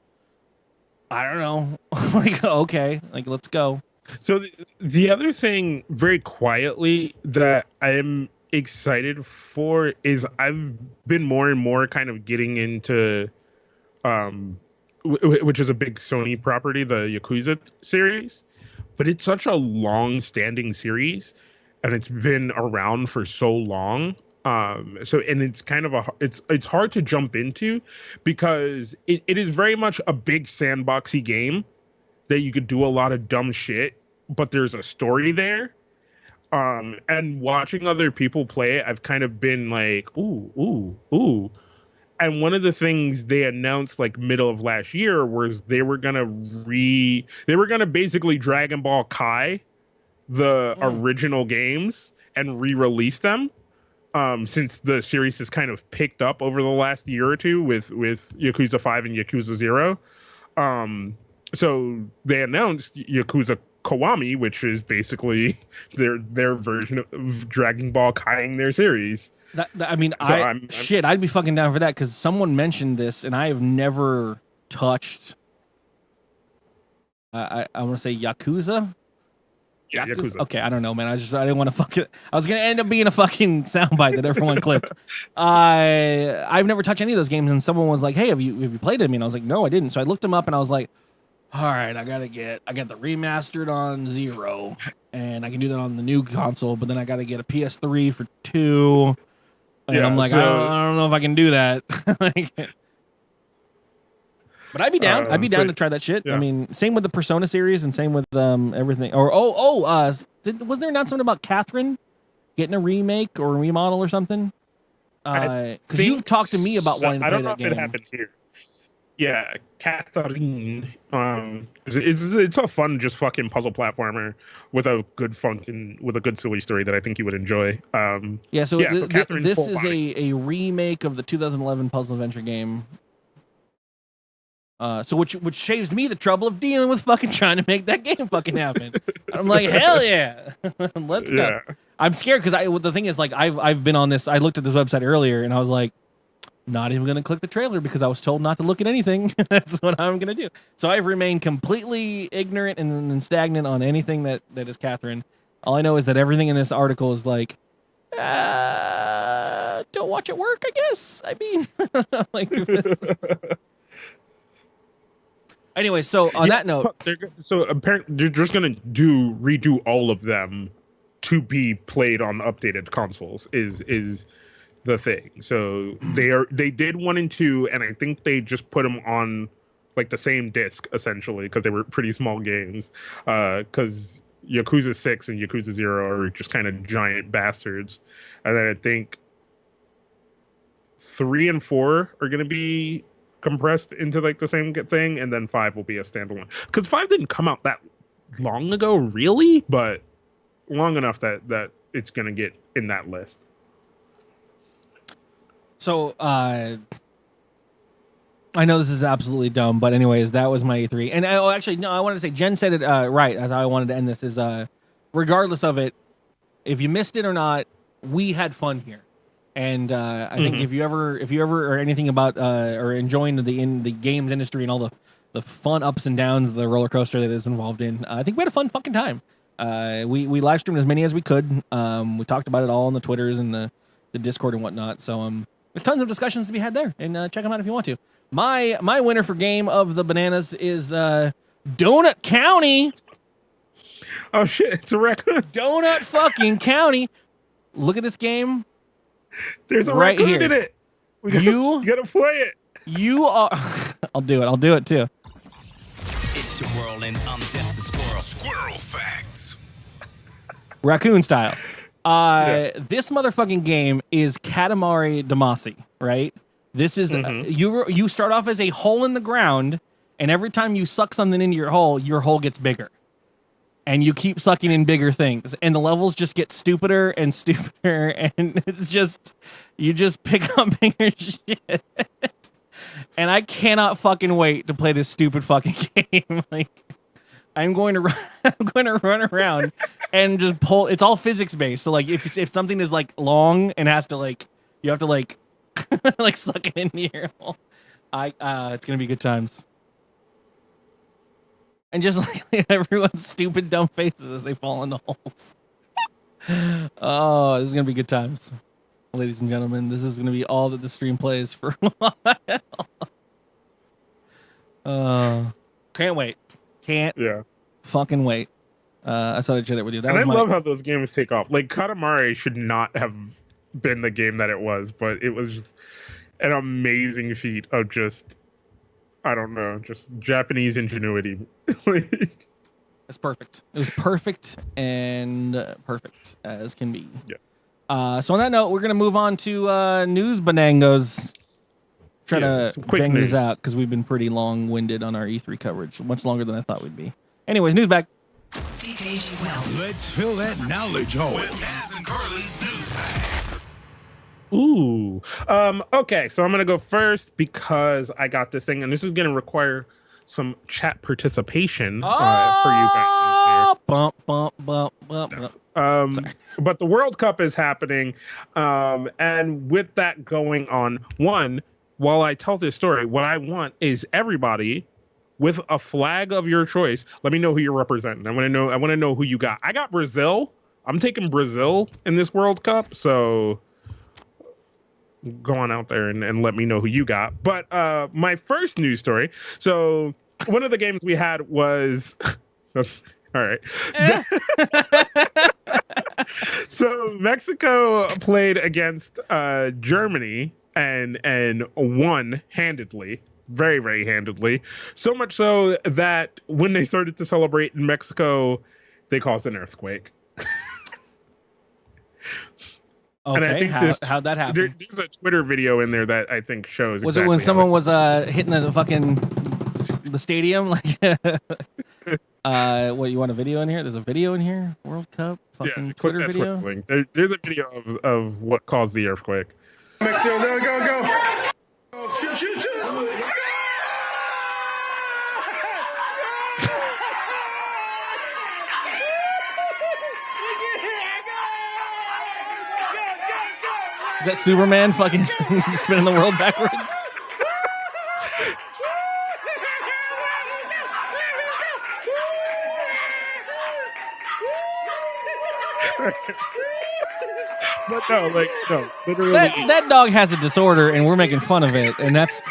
I don't know. Like okay, like let's go. So the other thing, very quietly, that I'm excited for is I've been more and more kind of getting into, which is a big Sony property, the Yakuza series, but it's such a long-standing series, and it's been around for so long. And it's kind of it's hard to jump into because it is very much a big sandboxy game that you could do a lot of dumb shit, but there's a story there. And watching other people play it, I've kind of been like, ooh. And one of the things they announced like middle of last year was they were gonna basically Dragon Ball Kai the original games and re-release them. Since the series has kind of picked up over the last year or two with Yakuza 5 and Yakuza 0. So they announced Yakuza Kiwami, which is basically their version of Dragon Ball Kai-ing their series. I'd be fucking down for that because someone mentioned this and I have never touched. I want to say Yakuza. Yeah, Yakuza. Okay, I don't know, man. I didn't want to fuck it. I was gonna end up being a fucking soundbite that everyone clipped. I've never touched any of those games, and someone was like, "Hey, have you played them?" And I was like, "No, I didn't." So I looked them up, and I was like, "All right, I got the remastered on 0, and I can do that on the new console, but then I got to get a PS3 for 2." And I'm like, I don't know if I can do that. But I'd be down. I'd be down to try that shit. Yeah. I mean, same with the Persona series and same with everything. Or was there an announcement about Catherine getting a remake or a remodel or something? Because you've talked to me about wanting to play that game. I don't know if it happened here. Yeah, Catherine. It's a fun, just fucking puzzle platformer with a good silly story that I think you would enjoy. So this is a remake of the 2011 puzzle adventure game. Which saves me the trouble of dealing with fucking trying to make that game fucking happen. I'm like, hell yeah, let's go. I'm scared because the thing is, like, I've been on this. I looked at this website earlier and I was like, not even going to click the trailer because I was told not to look at anything. That's what I'm going to do. So I've remained completely ignorant and stagnant on anything that is Catherine. All I know is that everything in this article is like, don't watch it work, I guess. I mean, like, anyway, so on that note, so apparently they're just gonna redo all of them to be played on updated consoles. Is the thing. So they did 1 and 2, and I think they just put them on like the same disc essentially because they were pretty small games. Because Yakuza 6 and Yakuza 0 are just kind of giant bastards, and then I think 3 and 4 are gonna be compressed into like the same thing, and then 5 will be a standalone. Because 5 didn't come out that long ago, really, but long enough that it's gonna get in that list. So I know this is absolutely dumb, but anyways, that was my E3. And actually, no, I wanted to say Jen said it right. As I wanted to end this is, regardless of it, if you missed it or not, we had fun here. And I think if you ever are anything about or enjoying the games industry and all the fun ups and downs of the roller coaster that is involved in, I think we had a fun fucking time. We live streamed as many as we could. We talked about it all on the Twitters and the Discord and whatnot. So there's tons of discussions to be had there, and check them out if you want to. My winner for game of the bananas is Donut County. Oh shit, it's a raccoon. Donut fucking County. Look at this game. There's a right raccoon here. in it. You gotta play it. You are. I'll do it too. It's your world, and I'm just a squirrel. Squirrel facts. Raccoon style. This motherfucking game is Katamari Damacy, right? This is you start off as a hole in the ground, and every time you suck something into your hole gets bigger. And you keep sucking in bigger things, and the levels just get stupider and stupider, and it's just you just pick up bigger shit. And I cannot fucking wait to play this stupid fucking game. Like, I'm going to run around and just pull. It's all physics based. So like, if something is like long and has to like, you have to like like suck it into your hole. It's gonna be good times. And just like everyone's stupid, dumb faces as they fall into holes. Oh, this is going to be good times. Ladies and gentlemen, this is going to be all that the stream plays for a while. Can't wait. Can't fucking wait. I thought I'd share that with you. I love how those games take off. Like, Katamari should not have been the game that it was, but it was just an amazing feat of just... I don't know, just Japanese ingenuity. It's perfect. It was perfect and perfect as can be. Yeah. So on that note, we're gonna move on to news banangos. Try to bang these out because we've been pretty long-winded on our E3 coverage, much longer than I thought we'd be. Anyways, news back. dkgWELP. Let's fill that knowledge hole. With Naz and Carly's news bag. Ooh. Okay, so I'm gonna go first because I got this thing, and this is gonna require some chat participation for you guys. Bump. But the World Cup is happening, and with that going on, while I tell this story, what I want is everybody with a flag of your choice. Let me know who you're representing. I want to know who you got. I got Brazil. I'm taking Brazil in this World Cup, so go on out there and let me know who you got. But my first news story. So one of the games we had was all right. So Mexico played against Germany and won handedly, very, very handedly. So much so that when they started to celebrate in Mexico, they caused an earthquake. Okay, and I think how'd that happen? There's a Twitter video in there that I think shows. Was it when someone was hitting the stadium? Like, what, you want a video in here? There's a video in here. World Cup fucking Twitter video. Link. There's a video of what caused the earthquake. Mexico, go! Shoot! Is that Superman fucking spinning the world backwards? But no, literally. That dog has a disorder, and we're making fun of it, and that's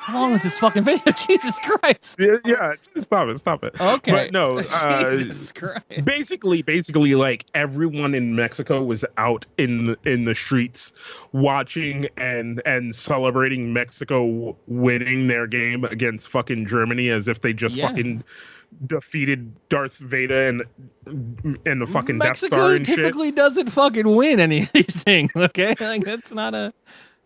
How long is this fucking video? Jesus Christ. Yeah, stop it. Okay. But no, Jesus Christ. Basically, like everyone in Mexico was out in the streets watching and celebrating Mexico winning their game against fucking Germany as if they just fucking defeated Darth Vader and the fucking Mexico Death Star and typically doesn't fucking win any of these things, okay? Like that's not a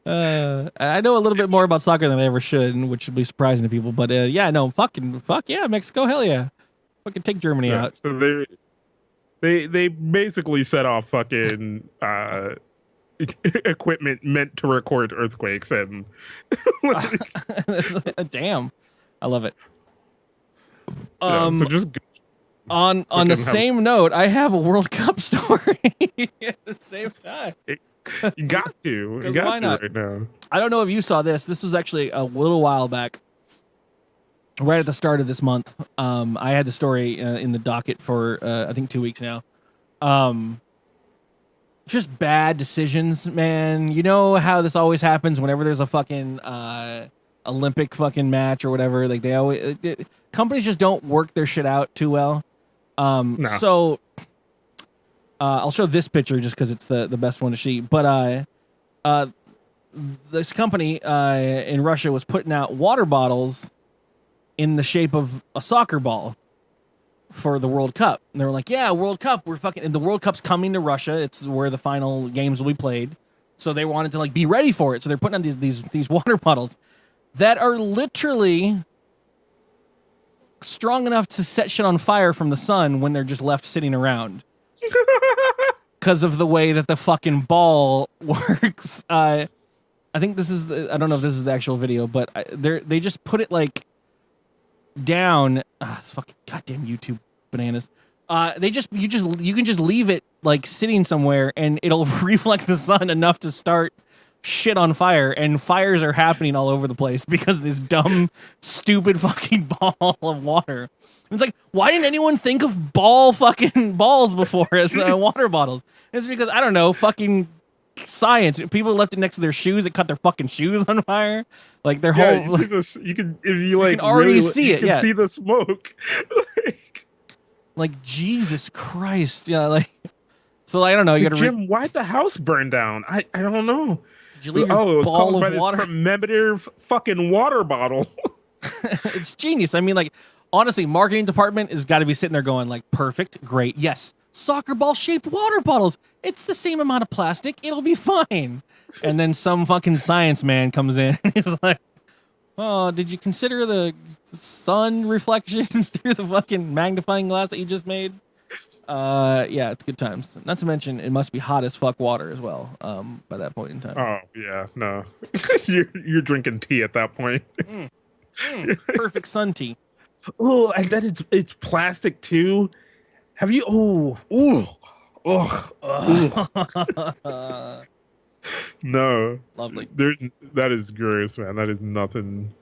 I know a little bit more about soccer than I ever should, which would be surprising to people. But fuck yeah, Mexico, hell yeah, fucking take Germany out. So they basically set off fucking equipment meant to record earthquakes and damn, I love it. So just on the same note, I have a World Cup story at the same time. You got to. Why not? Right now. I don't know if you saw this. This was actually a little while back, right at the start of this month. I had the story in the docket for I think 2 weeks now. Just bad decisions, man. You know how this always happens whenever there's a fucking Olympic fucking match or whatever. Like they always companies just don't work their shit out too well. No. So. I'll show this picture just because it's the best one to see. But this company in Russia was putting out water bottles in the shape of a soccer ball for the World Cup. And they were like, yeah, World Cup, and the World Cup's coming to Russia. It's where the final games will be played. So they wanted to like be ready for it. So they're putting out these water bottles that are literally strong enough to set shit on fire from the sun when they're just left sitting around. Because of the way that the fucking ball works. I think this is I don't know if this is the actual video, but they just put it like down. It's fucking goddamn YouTube bananas. You can just leave it like sitting somewhere and it'll reflect the sun enough to start shit on fire, and fires are happening all over the place because of this dumb, stupid fucking ball of water. It's like, why didn't anyone think of fucking balls before as water bottles? It's because, I don't know, fucking science. People left it next to their shoes. It caught their fucking shoes on fire. Like their whole. You can if you like can already really, see you it. can Yeah, see the smoke. like Jesus Christ. Yeah, like so. I don't know. You gotta Jim, why'd the house burn down? I don't know. Did you leave your it was ball caused by of this water? commemorative fucking water bottle. It's genius. I mean, like, honestly, marketing department has got to be sitting there going, like, perfect, great, yes, soccer ball shaped water bottles. It's the same amount of plastic. It'll be fine. And then some fucking science man comes in and he's like, oh, did you consider the sun reflections through the fucking magnifying glass that you just made? Yeah, it's good times. Not to mention, it must be hot as fuck water as well. By that point in time. Oh yeah, no, you're drinking tea at that point. Perfect sun tea. Oh, and then it's plastic too. Have you? No, Lovely. That is gross, man. That is nothing.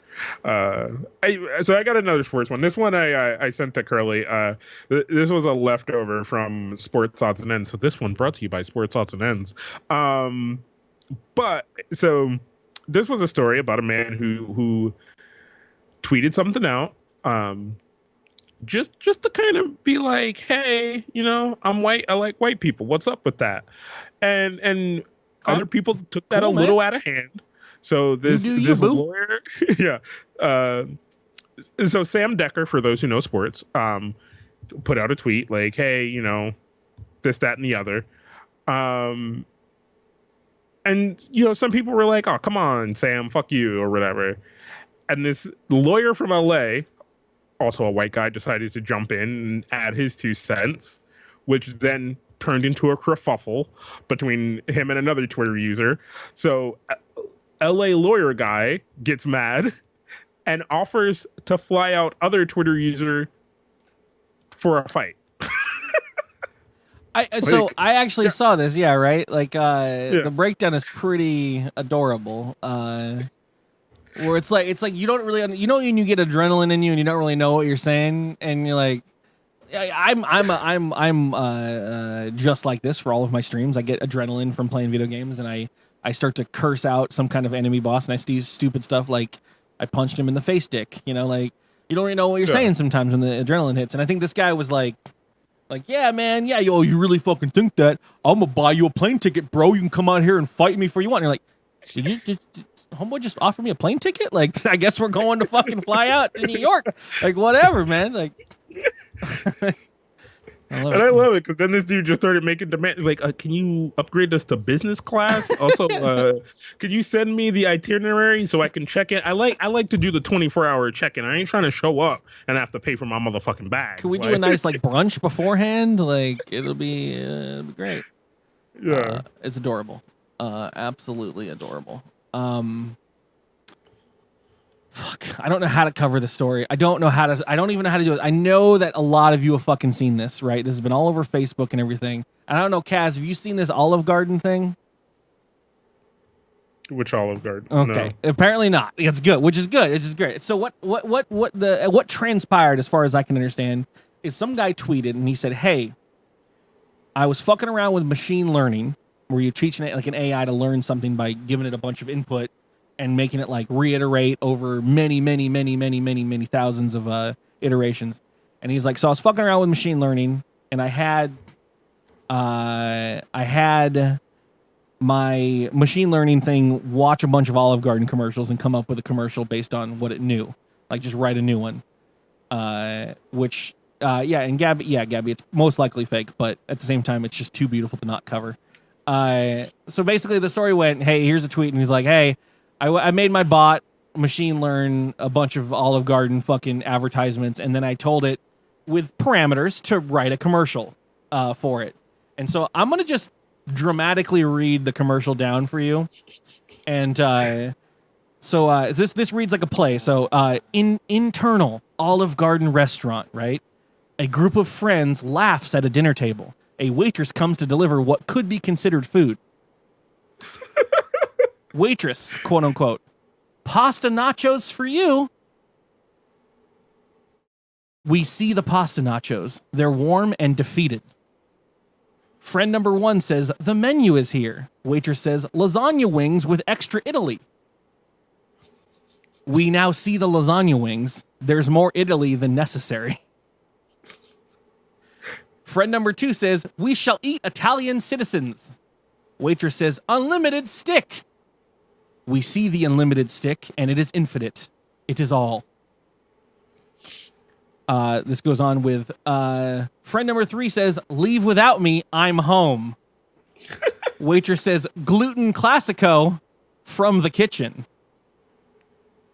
So I got another sports one. This one I sent to Curly. This was a leftover from Sports Odds and Ends. So this one brought to you by Sports Odds and Ends. But so this was a story about a man who tweeted something out. Just to kind of be like, hey, I'm white. I like white people. What's up with that? And other people took that a little out of hand. So this lawyer, yeah. So Sam Decker, for those who know sports, put out a tweet like, hey, this, that, and the other. And some people were like, oh, come on, Sam, fuck you, or whatever. And this lawyer from LA, also a white guy, decided to jump in and add his 2 cents, which then turned into a kerfuffle between him and another Twitter user. So LA lawyer guy gets mad and offers to fly out other Twitter user for a fight. I actually saw this, yeah, right? Like the breakdown is pretty adorable. Where it's like you don't really when you get adrenaline in you and you don't really know what you're saying, and you're like, I'm just like this for all of my streams. I get adrenaline from playing video games, and I start to curse out some kind of enemy boss, and I see stupid stuff like I punched him in the face dick. Like you don't really know what you're saying sometimes when the adrenaline hits. And I think this guy was like, yeah, man, yeah, yo, you really fucking think that? I'm gonna buy you a plane ticket, bro. You can come out here and fight me for you want. And you're like, did homeboy just offer me a plane ticket? Like, I guess we're going to fucking fly out to New York. Like, whatever, man. Like, I love it because then this dude just started making demands like, can you upgrade us to business class? Also, could you send me the itinerary so I can check it? I like to do the 24-hour check-in. I ain't trying to show up and have to pay for my motherfucking bag. Can we do a nice brunch beforehand? Like, it'll be great. Yeah, it's adorable. Absolutely adorable. Fuck, I don't know how to cover the story. I don't even know how to do it. I know that a lot of you have fucking seen this, right? This has been all over Facebook and everything. I don't know, Kaz, have you seen this Olive Garden thing? Which Olive Garden? Okay, no. Apparently not. It's good, which is good. It's just great. So what transpired, as far as I can understand, is some guy tweeted and he said, "Hey, I was fucking around with machine learning, where you teach an AI to learn something by giving it a bunch of input and making it reiterate over many thousands of iterations." And he's like, so I was fucking around with machine learning, and I had my machine learning thing watch a bunch of Olive Garden commercials and come up with a commercial based on what it knew, just write a new one. And Gabby, it's most likely fake, but at the same time, it's just too beautiful to not cover. So basically the story went, hey, here's a tweet, and he's like, hey, I made my bot machine learn a bunch of Olive Garden fucking advertisements, and then I told it with parameters to write a commercial for it. And so I'm going to just dramatically read the commercial down for you. And this reads like a play. So in internal Olive Garden restaurant, right? A group of friends laughs at a dinner table. A waitress comes to deliver what could be considered food. Waitress, quote unquote, pasta nachos for you. We see the pasta nachos. They're warm and defeated. Friend number 1 says, the menu is here. Waitress says, lasagna wings with extra Italy. We now see the lasagna wings. There's more Italy than necessary. Friend number 2 says, we shall eat Italian citizens. Waitress says, unlimited stick. We see the unlimited stick, and it is infinite. It is all. This goes on with friend number 3 says, leave without me, I'm home. Waitress says, gluten classico from the kitchen.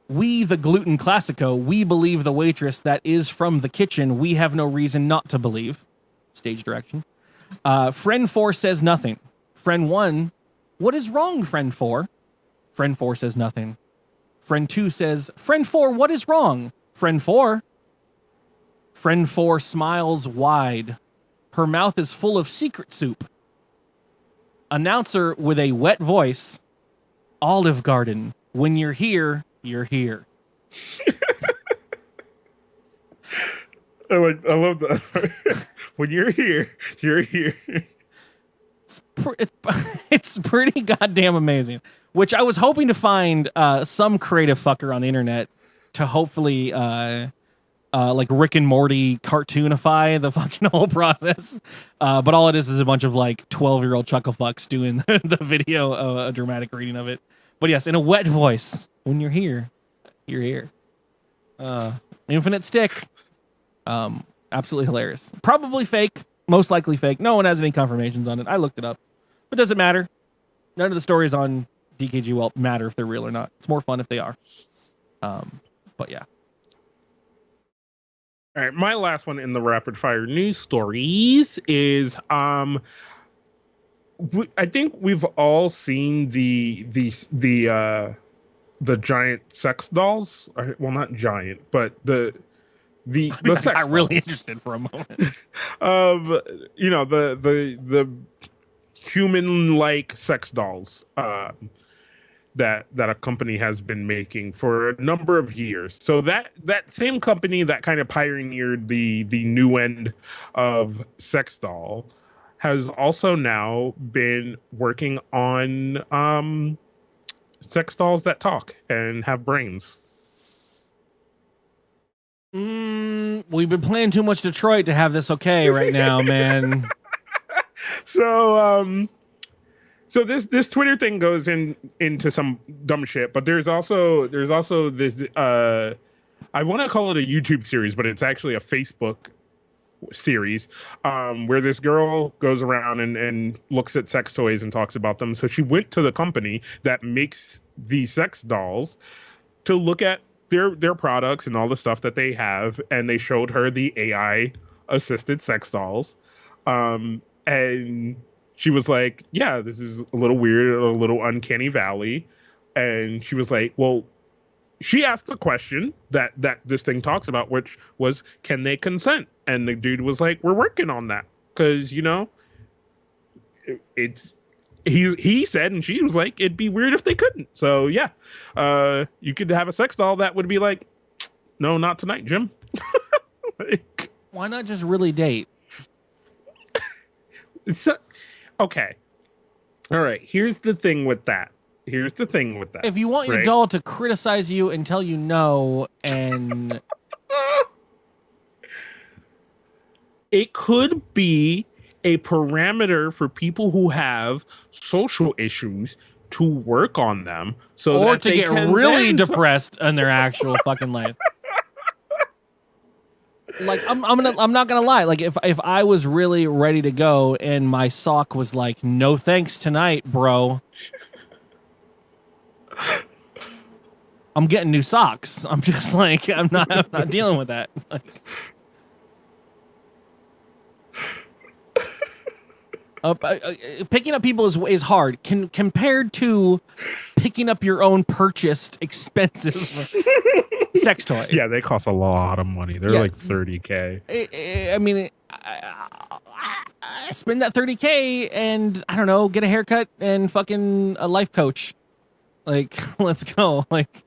We, the gluten classico, we believe the waitress that is from the kitchen. We have no reason not to believe. Stage direction. Friend 4 says nothing. Friend 1, what is wrong, friend 4? Friend 4 says nothing. Friend 2 says, friend 4, what is wrong? Friend 4. Friend 4 smiles wide. Her mouth is full of secret soup. Announcer with a wet voice. Olive Garden. When you're here, you're here. I love that. When you're here, you're here. It's pretty goddamn amazing. Which I was hoping to find some creative fucker on the internet to hopefully Rick and Morty cartoonify the fucking whole process. But all it is a bunch of 12-year-old chuckle fucks doing the video, a dramatic reading of it. But yes, in a wet voice. When you're here, you're here. Infinite stick. Absolutely hilarious. Probably fake. Most likely fake. No one has any confirmations on it. I looked it up. But doesn't matter. None of the stories on dkgWELP matter if they're real or not. It's more fun if they are. But yeah. All right, my last one in the rapid fire news stories is I think we've all seen the giant sex dolls. Well, not giant, but the sex I got really dolls. interested for a moment. The human-like sex dolls that a company has been making for a number of years. So that same company that kind of pioneered the new end of sex doll has also now been working on sex dolls that talk and have brains. We've been playing too much Detroit to have this okay right now, man. So this Twitter thing goes into some dumb shit, but there's also this I want to call it a YouTube series, but it's actually a Facebook series where this girl goes around and looks at sex toys and talks about them. So she went to the company that makes these sex dolls to look at their products and all the stuff that they have, and they showed her the AI assisted sex dolls, and she was like, yeah, this is a little weird, a little uncanny valley. And she was like, well, she asked the question that this thing talks about, which was, can they consent? And the dude was like, we're working on that. Because, he said, and she was like, it'd be weird if they couldn't. So, yeah, you could have a sex doll that would be like, no, not tonight, Jim. Why not just really date? Okay. All right. Here's the thing with that. If you want your doll to criticize you and tell you no, and it could be a parameter for people who have social issues to work on them, so or that to they get can really then depressed in their actual fucking life. Like I'm not gonna lie. Like if I was really ready to go and my sock was like, no thanks tonight, bro. I'm getting new socks. I'm just like I'm not dealing with that. Like, picking up people is hard. Compared to picking up your own purchased expensive sex toy. Yeah, they cost a lot of money. They're like $30,000. I mean, spend that $30,000 and I don't know, get a haircut and fucking a life coach. Like, let's go. Like,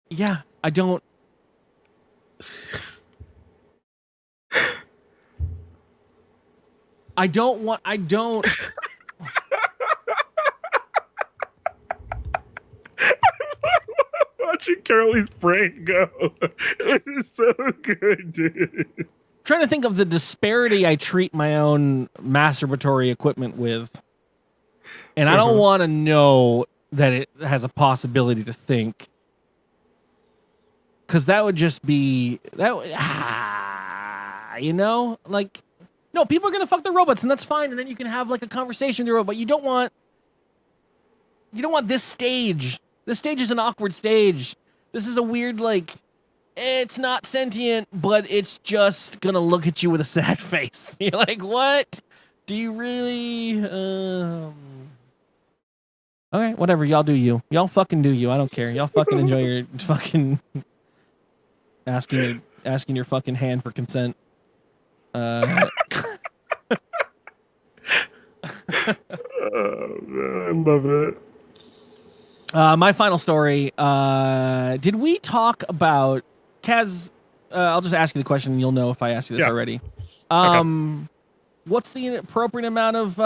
yeah, I don't. Watching Carly's brain go. It's so good, dude. I'm trying to think of the disparity I treat my own masturbatory equipment with. And I don't want to know that it has a possibility to think. Because that would just be... Like... No, people are going to fuck their robots, and that's fine, and then you can have, like, a conversation with your robot. You don't want this stage. This stage is an awkward stage. This is a weird, like... It's not sentient, but it's just going to look at you with a sad face. You're like, what? Do you really... Okay, whatever. Y'all do you. Y'all fucking do you. I don't care. Y'all fucking enjoy your fucking... Asking your fucking hand for consent. Oh, man, I love it. My final story. Did we talk about Kaz? I'll just ask you the question, and you'll know if I asked you this already. Okay. What's the appropriate amount of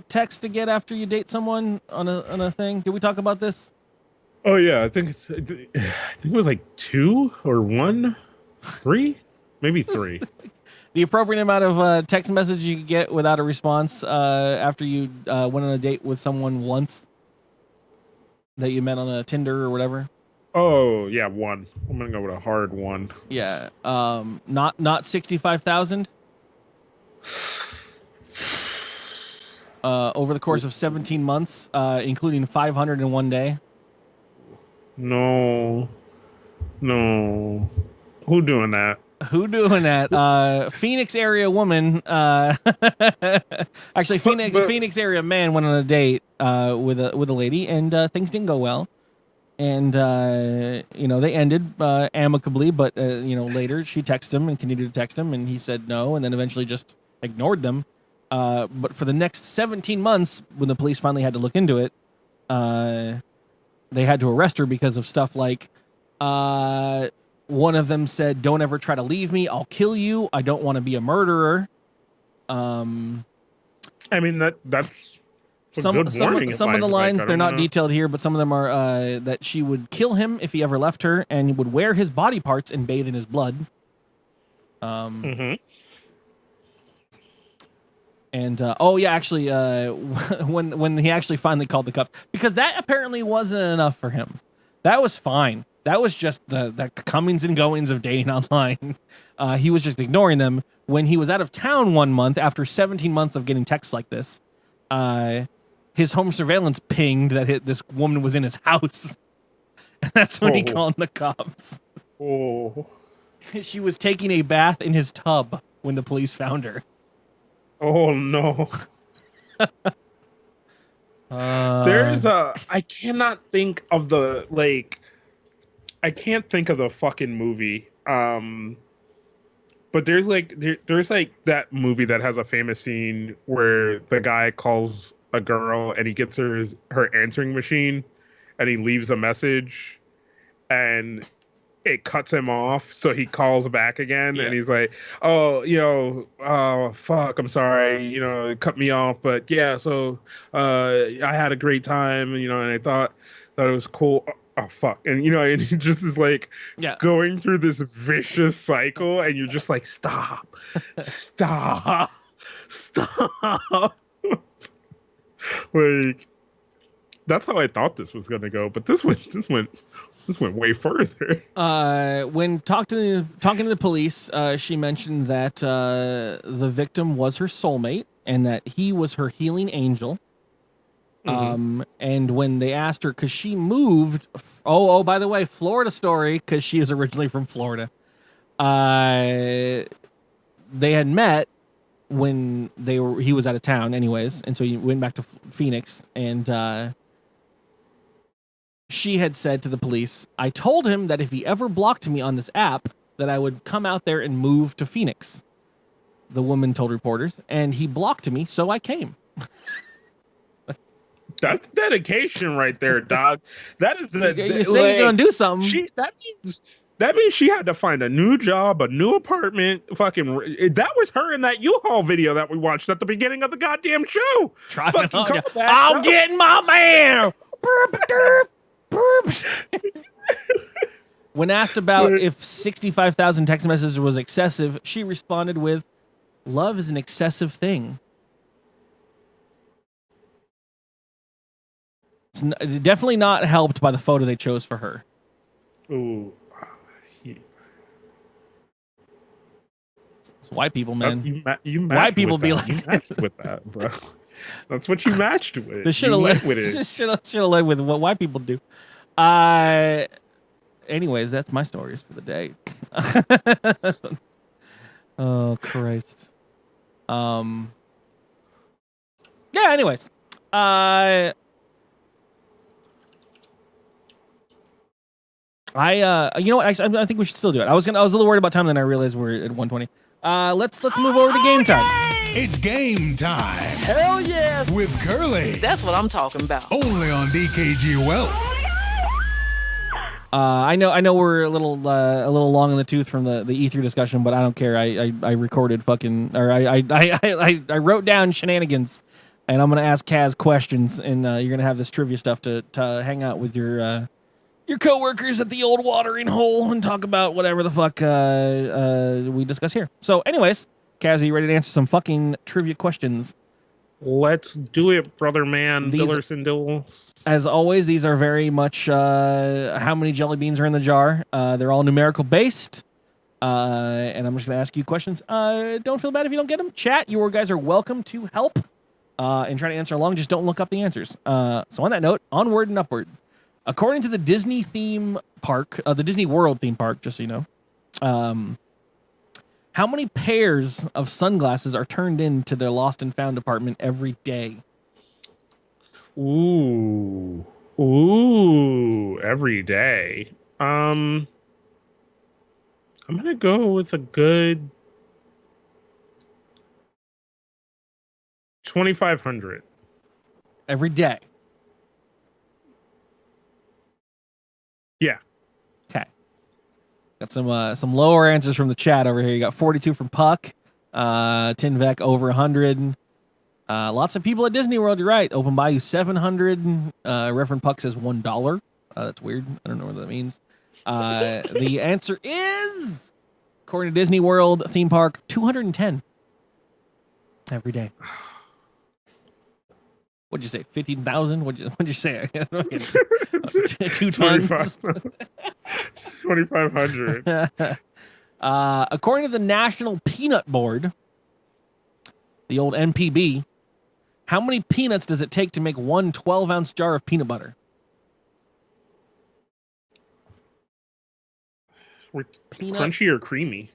text to get after you date someone on a thing? Did we talk about this? Oh yeah, I think it was like 2 or 1, 3, maybe 3. The appropriate amount of text message you get without a response after you went on a date with someone once that you met on a Tinder or whatever. Oh yeah, 1. I'm gonna go with a hard 1. Yeah. Not 65,000. Over the course of 17 months, including 500 in one day. No. Who doing that? Who doing that? Phoenix area woman. Actually, Phoenix area man went on a date with a lady, and things didn't go well. And they ended amicably, but later she texted him and continued to text him, and he said no, and then eventually just ignored them. But for the next 17 months, when the police finally had to look into it, they had to arrest her because of stuff like one of them said, "Don't ever try to leave me. I'll kill you. I don't want to be a murderer." I mean that's some of the lines they're not detailed here, but some of them are that she would kill him if he ever left her, and would wear his body parts and bathe in his blood. And actually, when he actually finally called the cops, because that apparently wasn't enough for him. That was fine. That was just the comings and goings of dating online. He was just ignoring them. When he was out of town one month after 17 months of getting texts like this, his home surveillance pinged that this woman was in his house. And that's when he called the cops. Oh. She was taking a bath in his tub when the police found her. Oh no. There's I cannot think of the fucking movie. But there's that movie that has a famous scene where the guy calls a girl and he gets her answering machine and he leaves a message and it cuts him off, so he calls back again, and he's like, fuck, I'm sorry, it cut me off, but yeah, so I had a great time, and I thought it was cool. Oh fuck, and and he just is going through this vicious cycle, and you're just like, stop. That's how I thought this was gonna go, but this went way further. When talking to the police, she mentioned that the victim was her soulmate and that he was her healing angel. And when they asked her, because she moved, by the way, Florida story, because she is originally from Florida. They had met when he was out of town, anyways, and so he went back to Phoenix, and she had said to the police, "I told him that if he ever blocked me on this app, that I would come out there and move to Phoenix." The woman told reporters, and he blocked me, so I came. That's dedication right there, dog. That is you say you're gonna do something. That means she had to find a new job, a new apartment. That was her in that U-Haul video that we watched at the beginning of the goddamn show. I'll get in my van. When asked about if 65,000 text messages was excessive, she responded with, "Love is an excessive thing." It's definitely not helped by the photo they chose for her. Ooh. It's white people, man. You white people be like you matched with that, bro. That's what you matched with. This should have led with what white people do. Anyways, that's my stories for the day. Oh Christ. Yeah. Anyways, you know what? Actually, I think we should still do it. I was a little worried about time, then I realized we're at 1:20. Let's move over to game time. It's game time. Hell yeah! With Curly. That's what I'm talking about. Only on dkgWELP. I know we're a little long in the tooth from the E3 discussion, but I don't care. I recorded I wrote down shenanigans, and I'm gonna ask Kaz questions, and you're gonna have this trivia stuff to hang out with your coworkers at the old watering hole and talk about whatever the fuck we discuss here. So, anyways, Kaz, are you ready to answer some fucking trivia questions? Let's do it, brother man. Dillers and Dills. As always, these are very much how many jelly beans are in the jar. They're all numerical based. And I'm just going to ask you questions. Don't feel bad if you don't get them. Chat, you guys are welcome to help and try to answer along. Just don't look up the answers. So on that note, onward and upward. According to the Disney theme park, the Disney World theme park, just so you know, How many pairs of sunglasses are turned into their lost and found department every day? Ooh, every day. I'm gonna go with a good 2,500 Every day. Yeah. Okay. Got some lower answers from the chat over here. You got 42 from Puck. Tinvec over 100. Lots of people at Disney World. You're right. Open Bayou 700. Reverend Puck says $1. That's weird. I don't know what that means. The answer is, according to Disney World theme park, 210 every day. What'd you say? 15,000? What'd you say? 2 tons. 2,500. According to the National Peanut Board, the old NPB, how many peanuts does it take to make one 12-ounce jar of peanut butter? Peanut. Crunchy or creamy?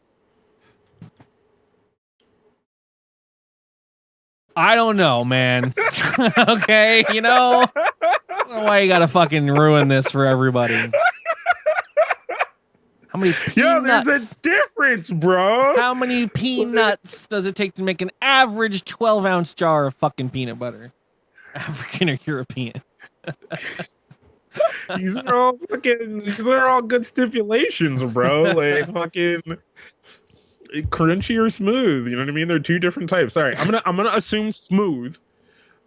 I don't know, man. Okay, you know, I don't know why you gotta fucking ruin this for everybody. How many peanuts? Yo, there's a difference, bro. How many peanuts does it take to make an average 12-ounce jar of fucking peanut butter? African or European? These are all good stipulations, bro. Like fucking crunchy or smooth. You know what I mean? They're two different types. Sorry, I'm gonna assume smooth.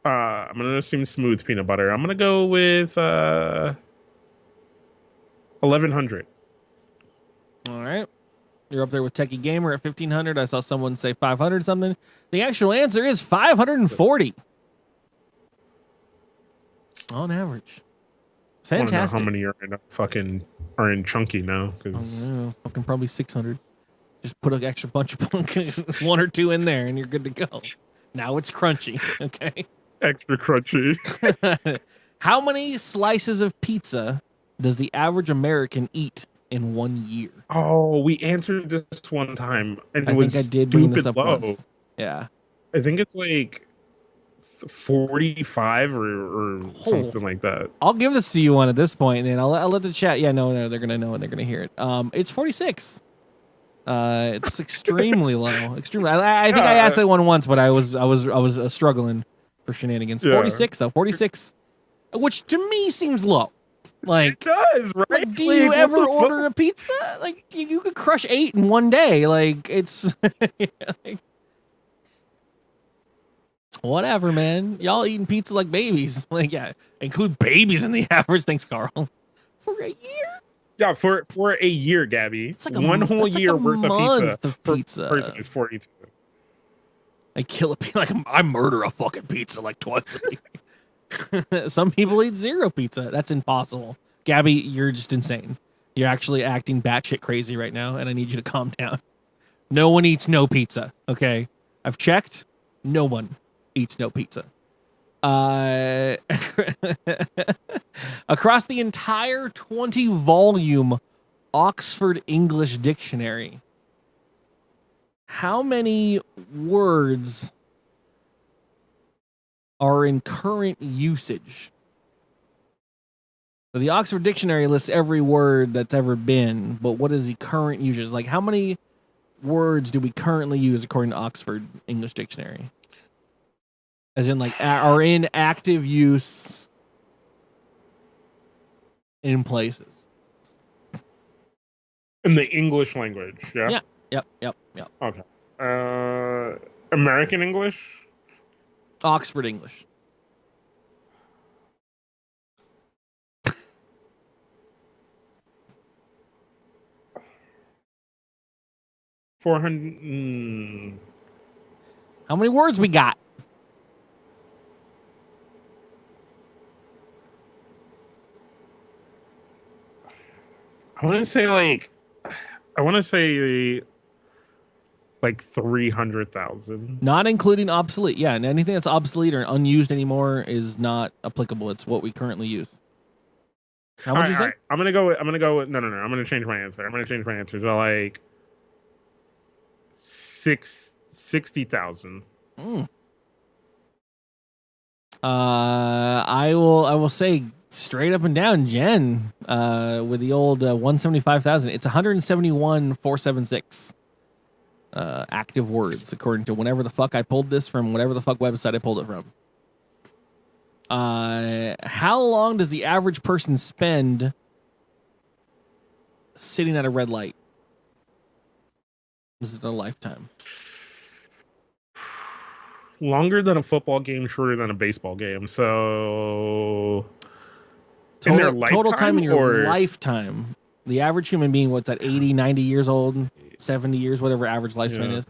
I'm gonna assume smooth peanut butter. I'm gonna go with 1,100. All right. You're up there with Techie Gamer at 1,500. I saw someone say 500 something. The actual answer is 540 on average. Fantastic. I don't know how many are in chunky now? Fucking probably 600. Just put an extra bunch of one or two in there, and you're good to go. Now it's crunchy. Okay. Extra crunchy. How many slices of pizza does the average American eat in 1 year? Oh, we answered this one time, and I think I did bring this up low. once. Yeah. I think it's like 45 or something like that. I'll give this to you one at this point, and then I'll let the chat. Yeah, no, they're gonna know and they're gonna hear it. It's 46. It's extremely low. Extremely. I think I asked that one once, but I was struggling for shenanigans. 46 though. 46, which to me seems low. Like it does, right? Like, do you ever order a pizza? Like you could crush 8 in one day. Like it's like, whatever, man. Y'all eating pizza like babies. Like, yeah, include babies in the average. Thanks, Carl. For a year? Yeah, for a year, Gabby. It's like one whole year worth of pizza. Per person is 42. I kill a pizza. Like I murder a fucking pizza like twice a week. Some people eat 0 pizza. That's impossible. Gabby, you're just insane. You're actually acting batshit crazy right now, and I need you to calm down. No one eats no pizza, okay? I've checked. No one eats no pizza. Across the entire 20-volume Oxford English Dictionary, how many words are in current usage? So the Oxford Dictionary lists every word that's ever been, but what is the current usage? Like, how many words do we currently use according to Oxford English Dictionary? As in, like, are in active use in places. In the English language, yeah? Yeah. Yep. Okay. American English? Oxford English. $400. How many words we got? I want to say like 300,000. Not including obsolete. Yeah, and anything that's obsolete or unused anymore is not applicable. It's what we currently use. How much you say? Right. I'm gonna go with no. I'm gonna change my answer. I'm gonna change my answer to like 60,000. I will say straight up and down, Jen, with the old 175,000. It's 171,476 active words, according to whenever the fuck I pulled this from, whatever the fuck website I pulled it from. How long does the average person spend sitting at a red light? Is it a lifetime? Longer than a football game, shorter than a baseball game. So Total time in your lifetime. The average human being, what's that, 80, 90 years old, 70 years, whatever average lifespan is,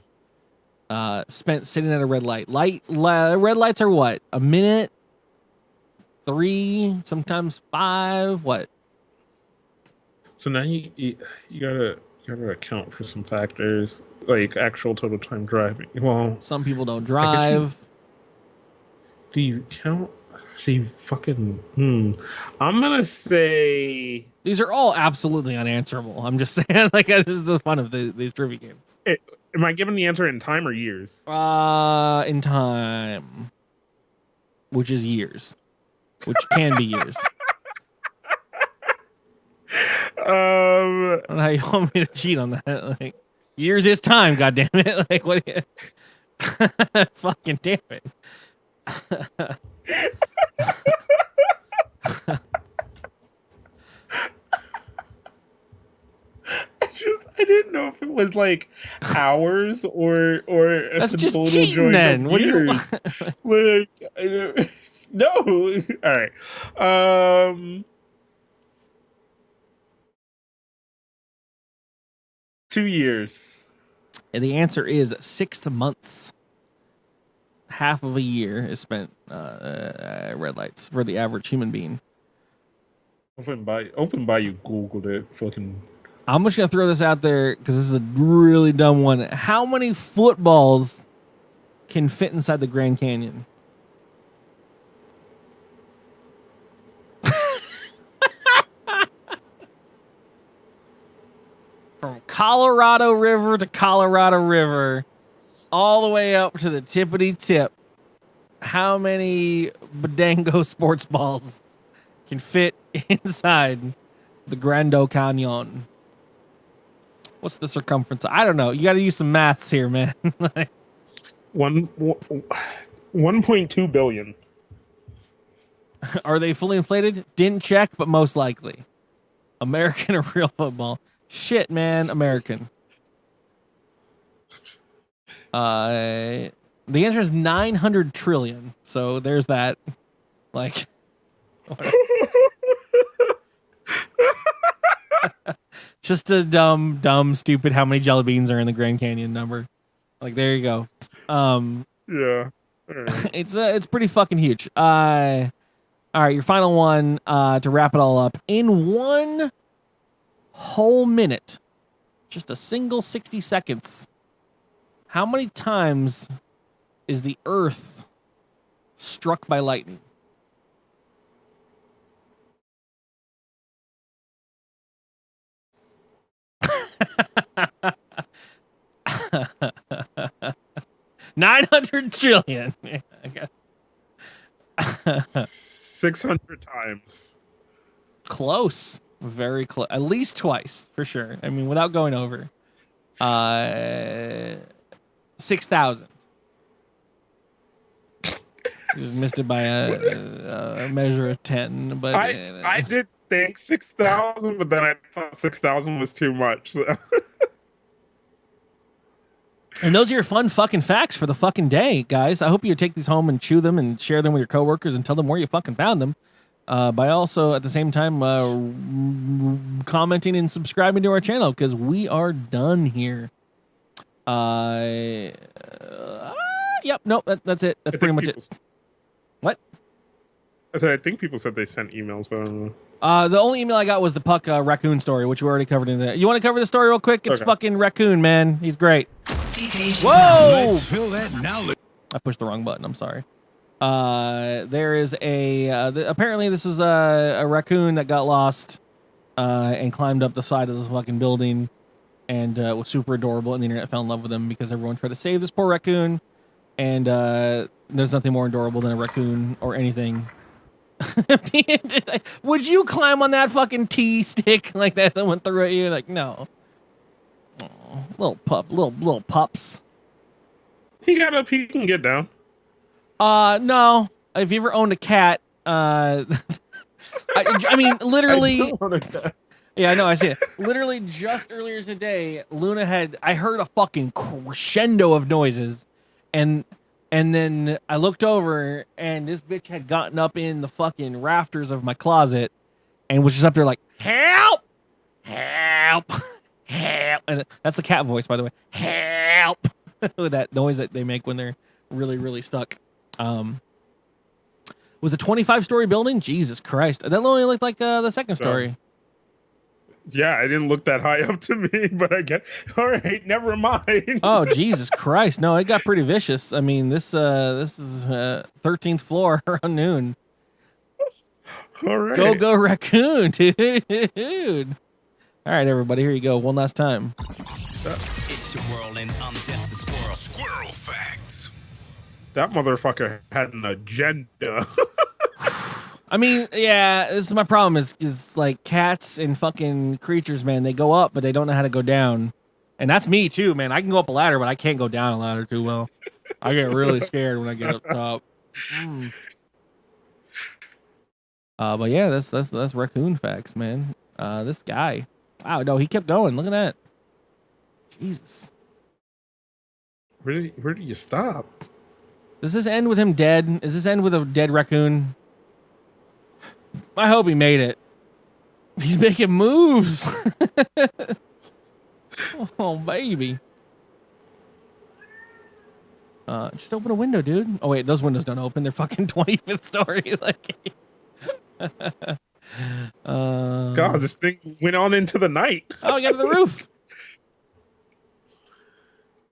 spent sitting at a red light. Red lights are what? A minute? 3, sometimes 5, what? So now you gotta account for some factors, like actual total time driving. Well, some people don't drive. Do you count? See, fucking. I'm gonna say these are all absolutely unanswerable. I'm just saying, like, this is the fun of these trivia games. Am I giving the answer in time or years? In time, which is years, which can be years. I don't know how you want me to cheat on that. Like, years is time, goddamn it! Like, what? Fucking damn it! I didn't know if it was like hours or that's just cheating. Then what do you like? No. All right. 2 years. And the answer is 6 months. Half of a year is spent red lights for the average human being. Open by you Googled it. Fucking. I'm just gonna throw this out there because this is a really dumb one. How many footballs can fit inside the Grand Canyon? From Colorado River to Colorado River, all the way up to the tippity tip. How many Badango sports balls can fit inside the Grando Canyon? What's the circumference? I don't know. You got to use some maths here, man. 1.2 billion. Are they fully inflated? Didn't check, but most likely. American or real football? Shit, man, American. The answer is 900 trillion. So there's that. Like, just a dumb, stupid. How many jelly beans are in the Grand Canyon number? Like, there you go. Yeah, it's pretty fucking huge. All right, your final one to wrap it all up in 1 whole minute, just a single 60 seconds. How many times is the Earth struck by lightning? $900 trillion. 600 times. Close. Very close. At least twice, for sure. I mean, without going over. 6,000. Just missed it by a measure of 10. But I did think 6,000, but then I thought 6,000 was too much. So. And those are your fun fucking facts for the fucking day, guys. I hope you take these home and chew them and share them with your coworkers and tell them where you fucking found them. By also, at the same time, commenting and subscribing to our channel, because we are done here. Yep, nope, that's it. That's pretty much it. What? I said, I think people said they sent emails, but I don't know. The only email I got was the Puck raccoon story, which we already covered in there. You want to cover the story real quick? It's fucking Raccoon, man. He's great. Whoa! Let's fill that knowledge. I pushed the wrong button. I'm sorry. There is apparently this was a raccoon that got lost and climbed up the side of this fucking building and was super adorable, and the internet fell in love with him because everyone tried to save this poor raccoon, and there's nothing more adorable than a raccoon or anything. Would you climb on that fucking tea stick like that went through at you? Like, no. Aw, little pups. He got up, he can get down. No. If you ever owned a cat, I mean, literally. Yeah, I know, I see it. Literally just earlier today, Luna I heard a fucking crescendo of noises, and then I looked over, and this bitch had gotten up in the fucking rafters of my closet, and was just up there like, help, help, help. And that's the cat voice, by the way. Help. With that noise that they make when they're really, really stuck. Was a 25-story building? Jesus Christ. That only looked like the second story. Yeah, I didn't look that high up to me, but I get. All right, never mind. Oh, Jesus Christ. No, it got pretty vicious. I mean, this is 13th floor around noon. All right. Go raccoon, dude. All right, everybody, here you go. One last time. It's your world and I'm just the squirrel. Squirrel facts. That motherfucker had an agenda. I mean, yeah, this is my problem is like cats and fucking creatures, man. They go up, but they don't know how to go down. And that's me too, man. I can go up a ladder, but I can't go down a ladder too well. I get really scared when I get up top. But yeah, that's raccoon facts, man. This guy. Wow, no, he kept going. Look at that. Jesus. Where do you stop? Does this end with him dead? Does this end with a dead raccoon? I hope he made it. He's making moves. Oh, baby. Just open a window, dude. Oh, wait, those windows don't open. They're fucking 25th story. Like, God, this thing went on into the night. Oh, he got to the roof.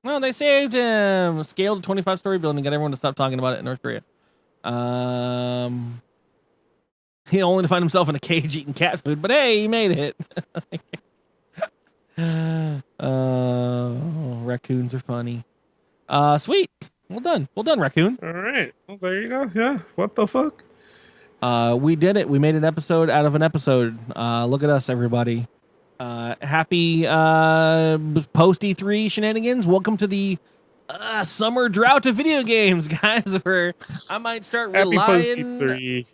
Well, they saved him. Scaled a 25-story building. Got everyone to stop talking about it in North Korea. He only to find himself in a cage eating cat food, but hey, he made it. Raccoons are funny. Sweet. Well done, raccoon. All right. Well, there you go. Yeah. What the fuck? We did it. We made an episode out of an episode. Look at us, everybody. Happy post E3 shenanigans. Welcome to the summer drought of video games, guys. Where I might start Happy relying. post E3.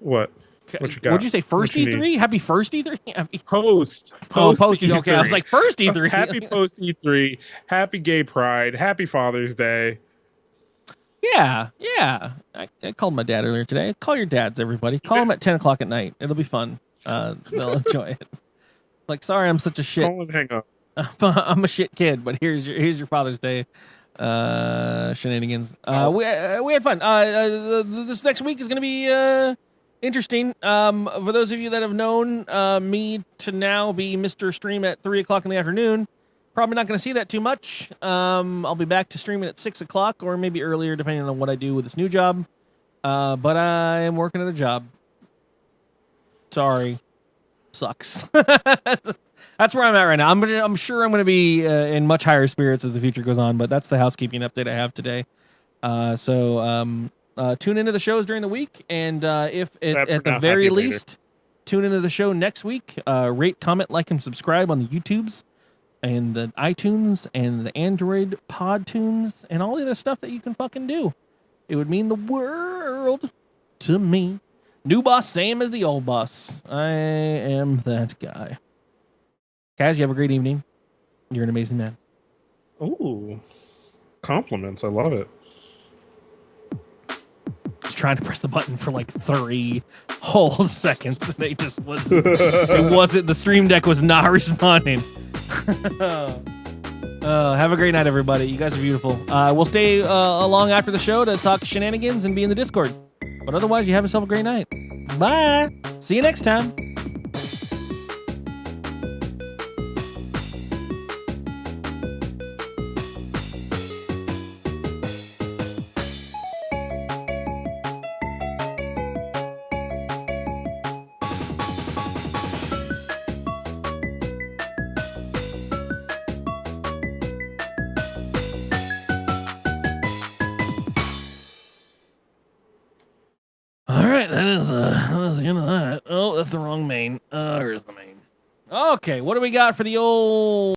What? What you got? What'd you say? First What you E3? need? Happy first E3? Happy... Post post E3. Okay, I was like first E3. Happy post E3. Happy Gay Pride. Happy Father's Day. Yeah. I called my dad earlier today. Call your dads, everybody. Call them at 10 o'clock at night. It'll be fun. They'll enjoy it. Like, sorry, I'm such a shit. Call and hang up. I'm a shit kid, but here's your Father's Day shenanigans. We had fun. This next week is going to be interesting. For those of you that have known me to now be Mr. Stream at 3 o'clock in the afternoon, probably not going to see that too much. I'll be back to streaming at 6 o'clock or maybe earlier, depending on what I do with this new job. But I am working at a job. Sorry. Sucks. That's where I'm at right now. I'm sure I'm going to be in much higher spirits as the future goes on, but that's the housekeeping update I have today. So tune into the shows during the week, and if at the very least, tune into the show next week. Rate, comment, like, and subscribe on the YouTubes and the iTunes and the Android Podtunes and all the other stuff that you can fucking do. It would mean the world to me. New boss, same as the old boss. I am that guy. Kaz, you have a great evening. You're an amazing man. Ooh, compliments. I love it. Just trying to press the button for like 3 whole seconds, and it just wasn't. It wasn't. The stream deck was not responding. Have a great night, everybody. You guys are beautiful. We'll stay along after the show to talk shenanigans and be in the Discord. But otherwise, you have yourself a great night. Bye. See you next time. that is the end of that. Oh, that's the wrong main. Here's the main. Okay, what do we got for the old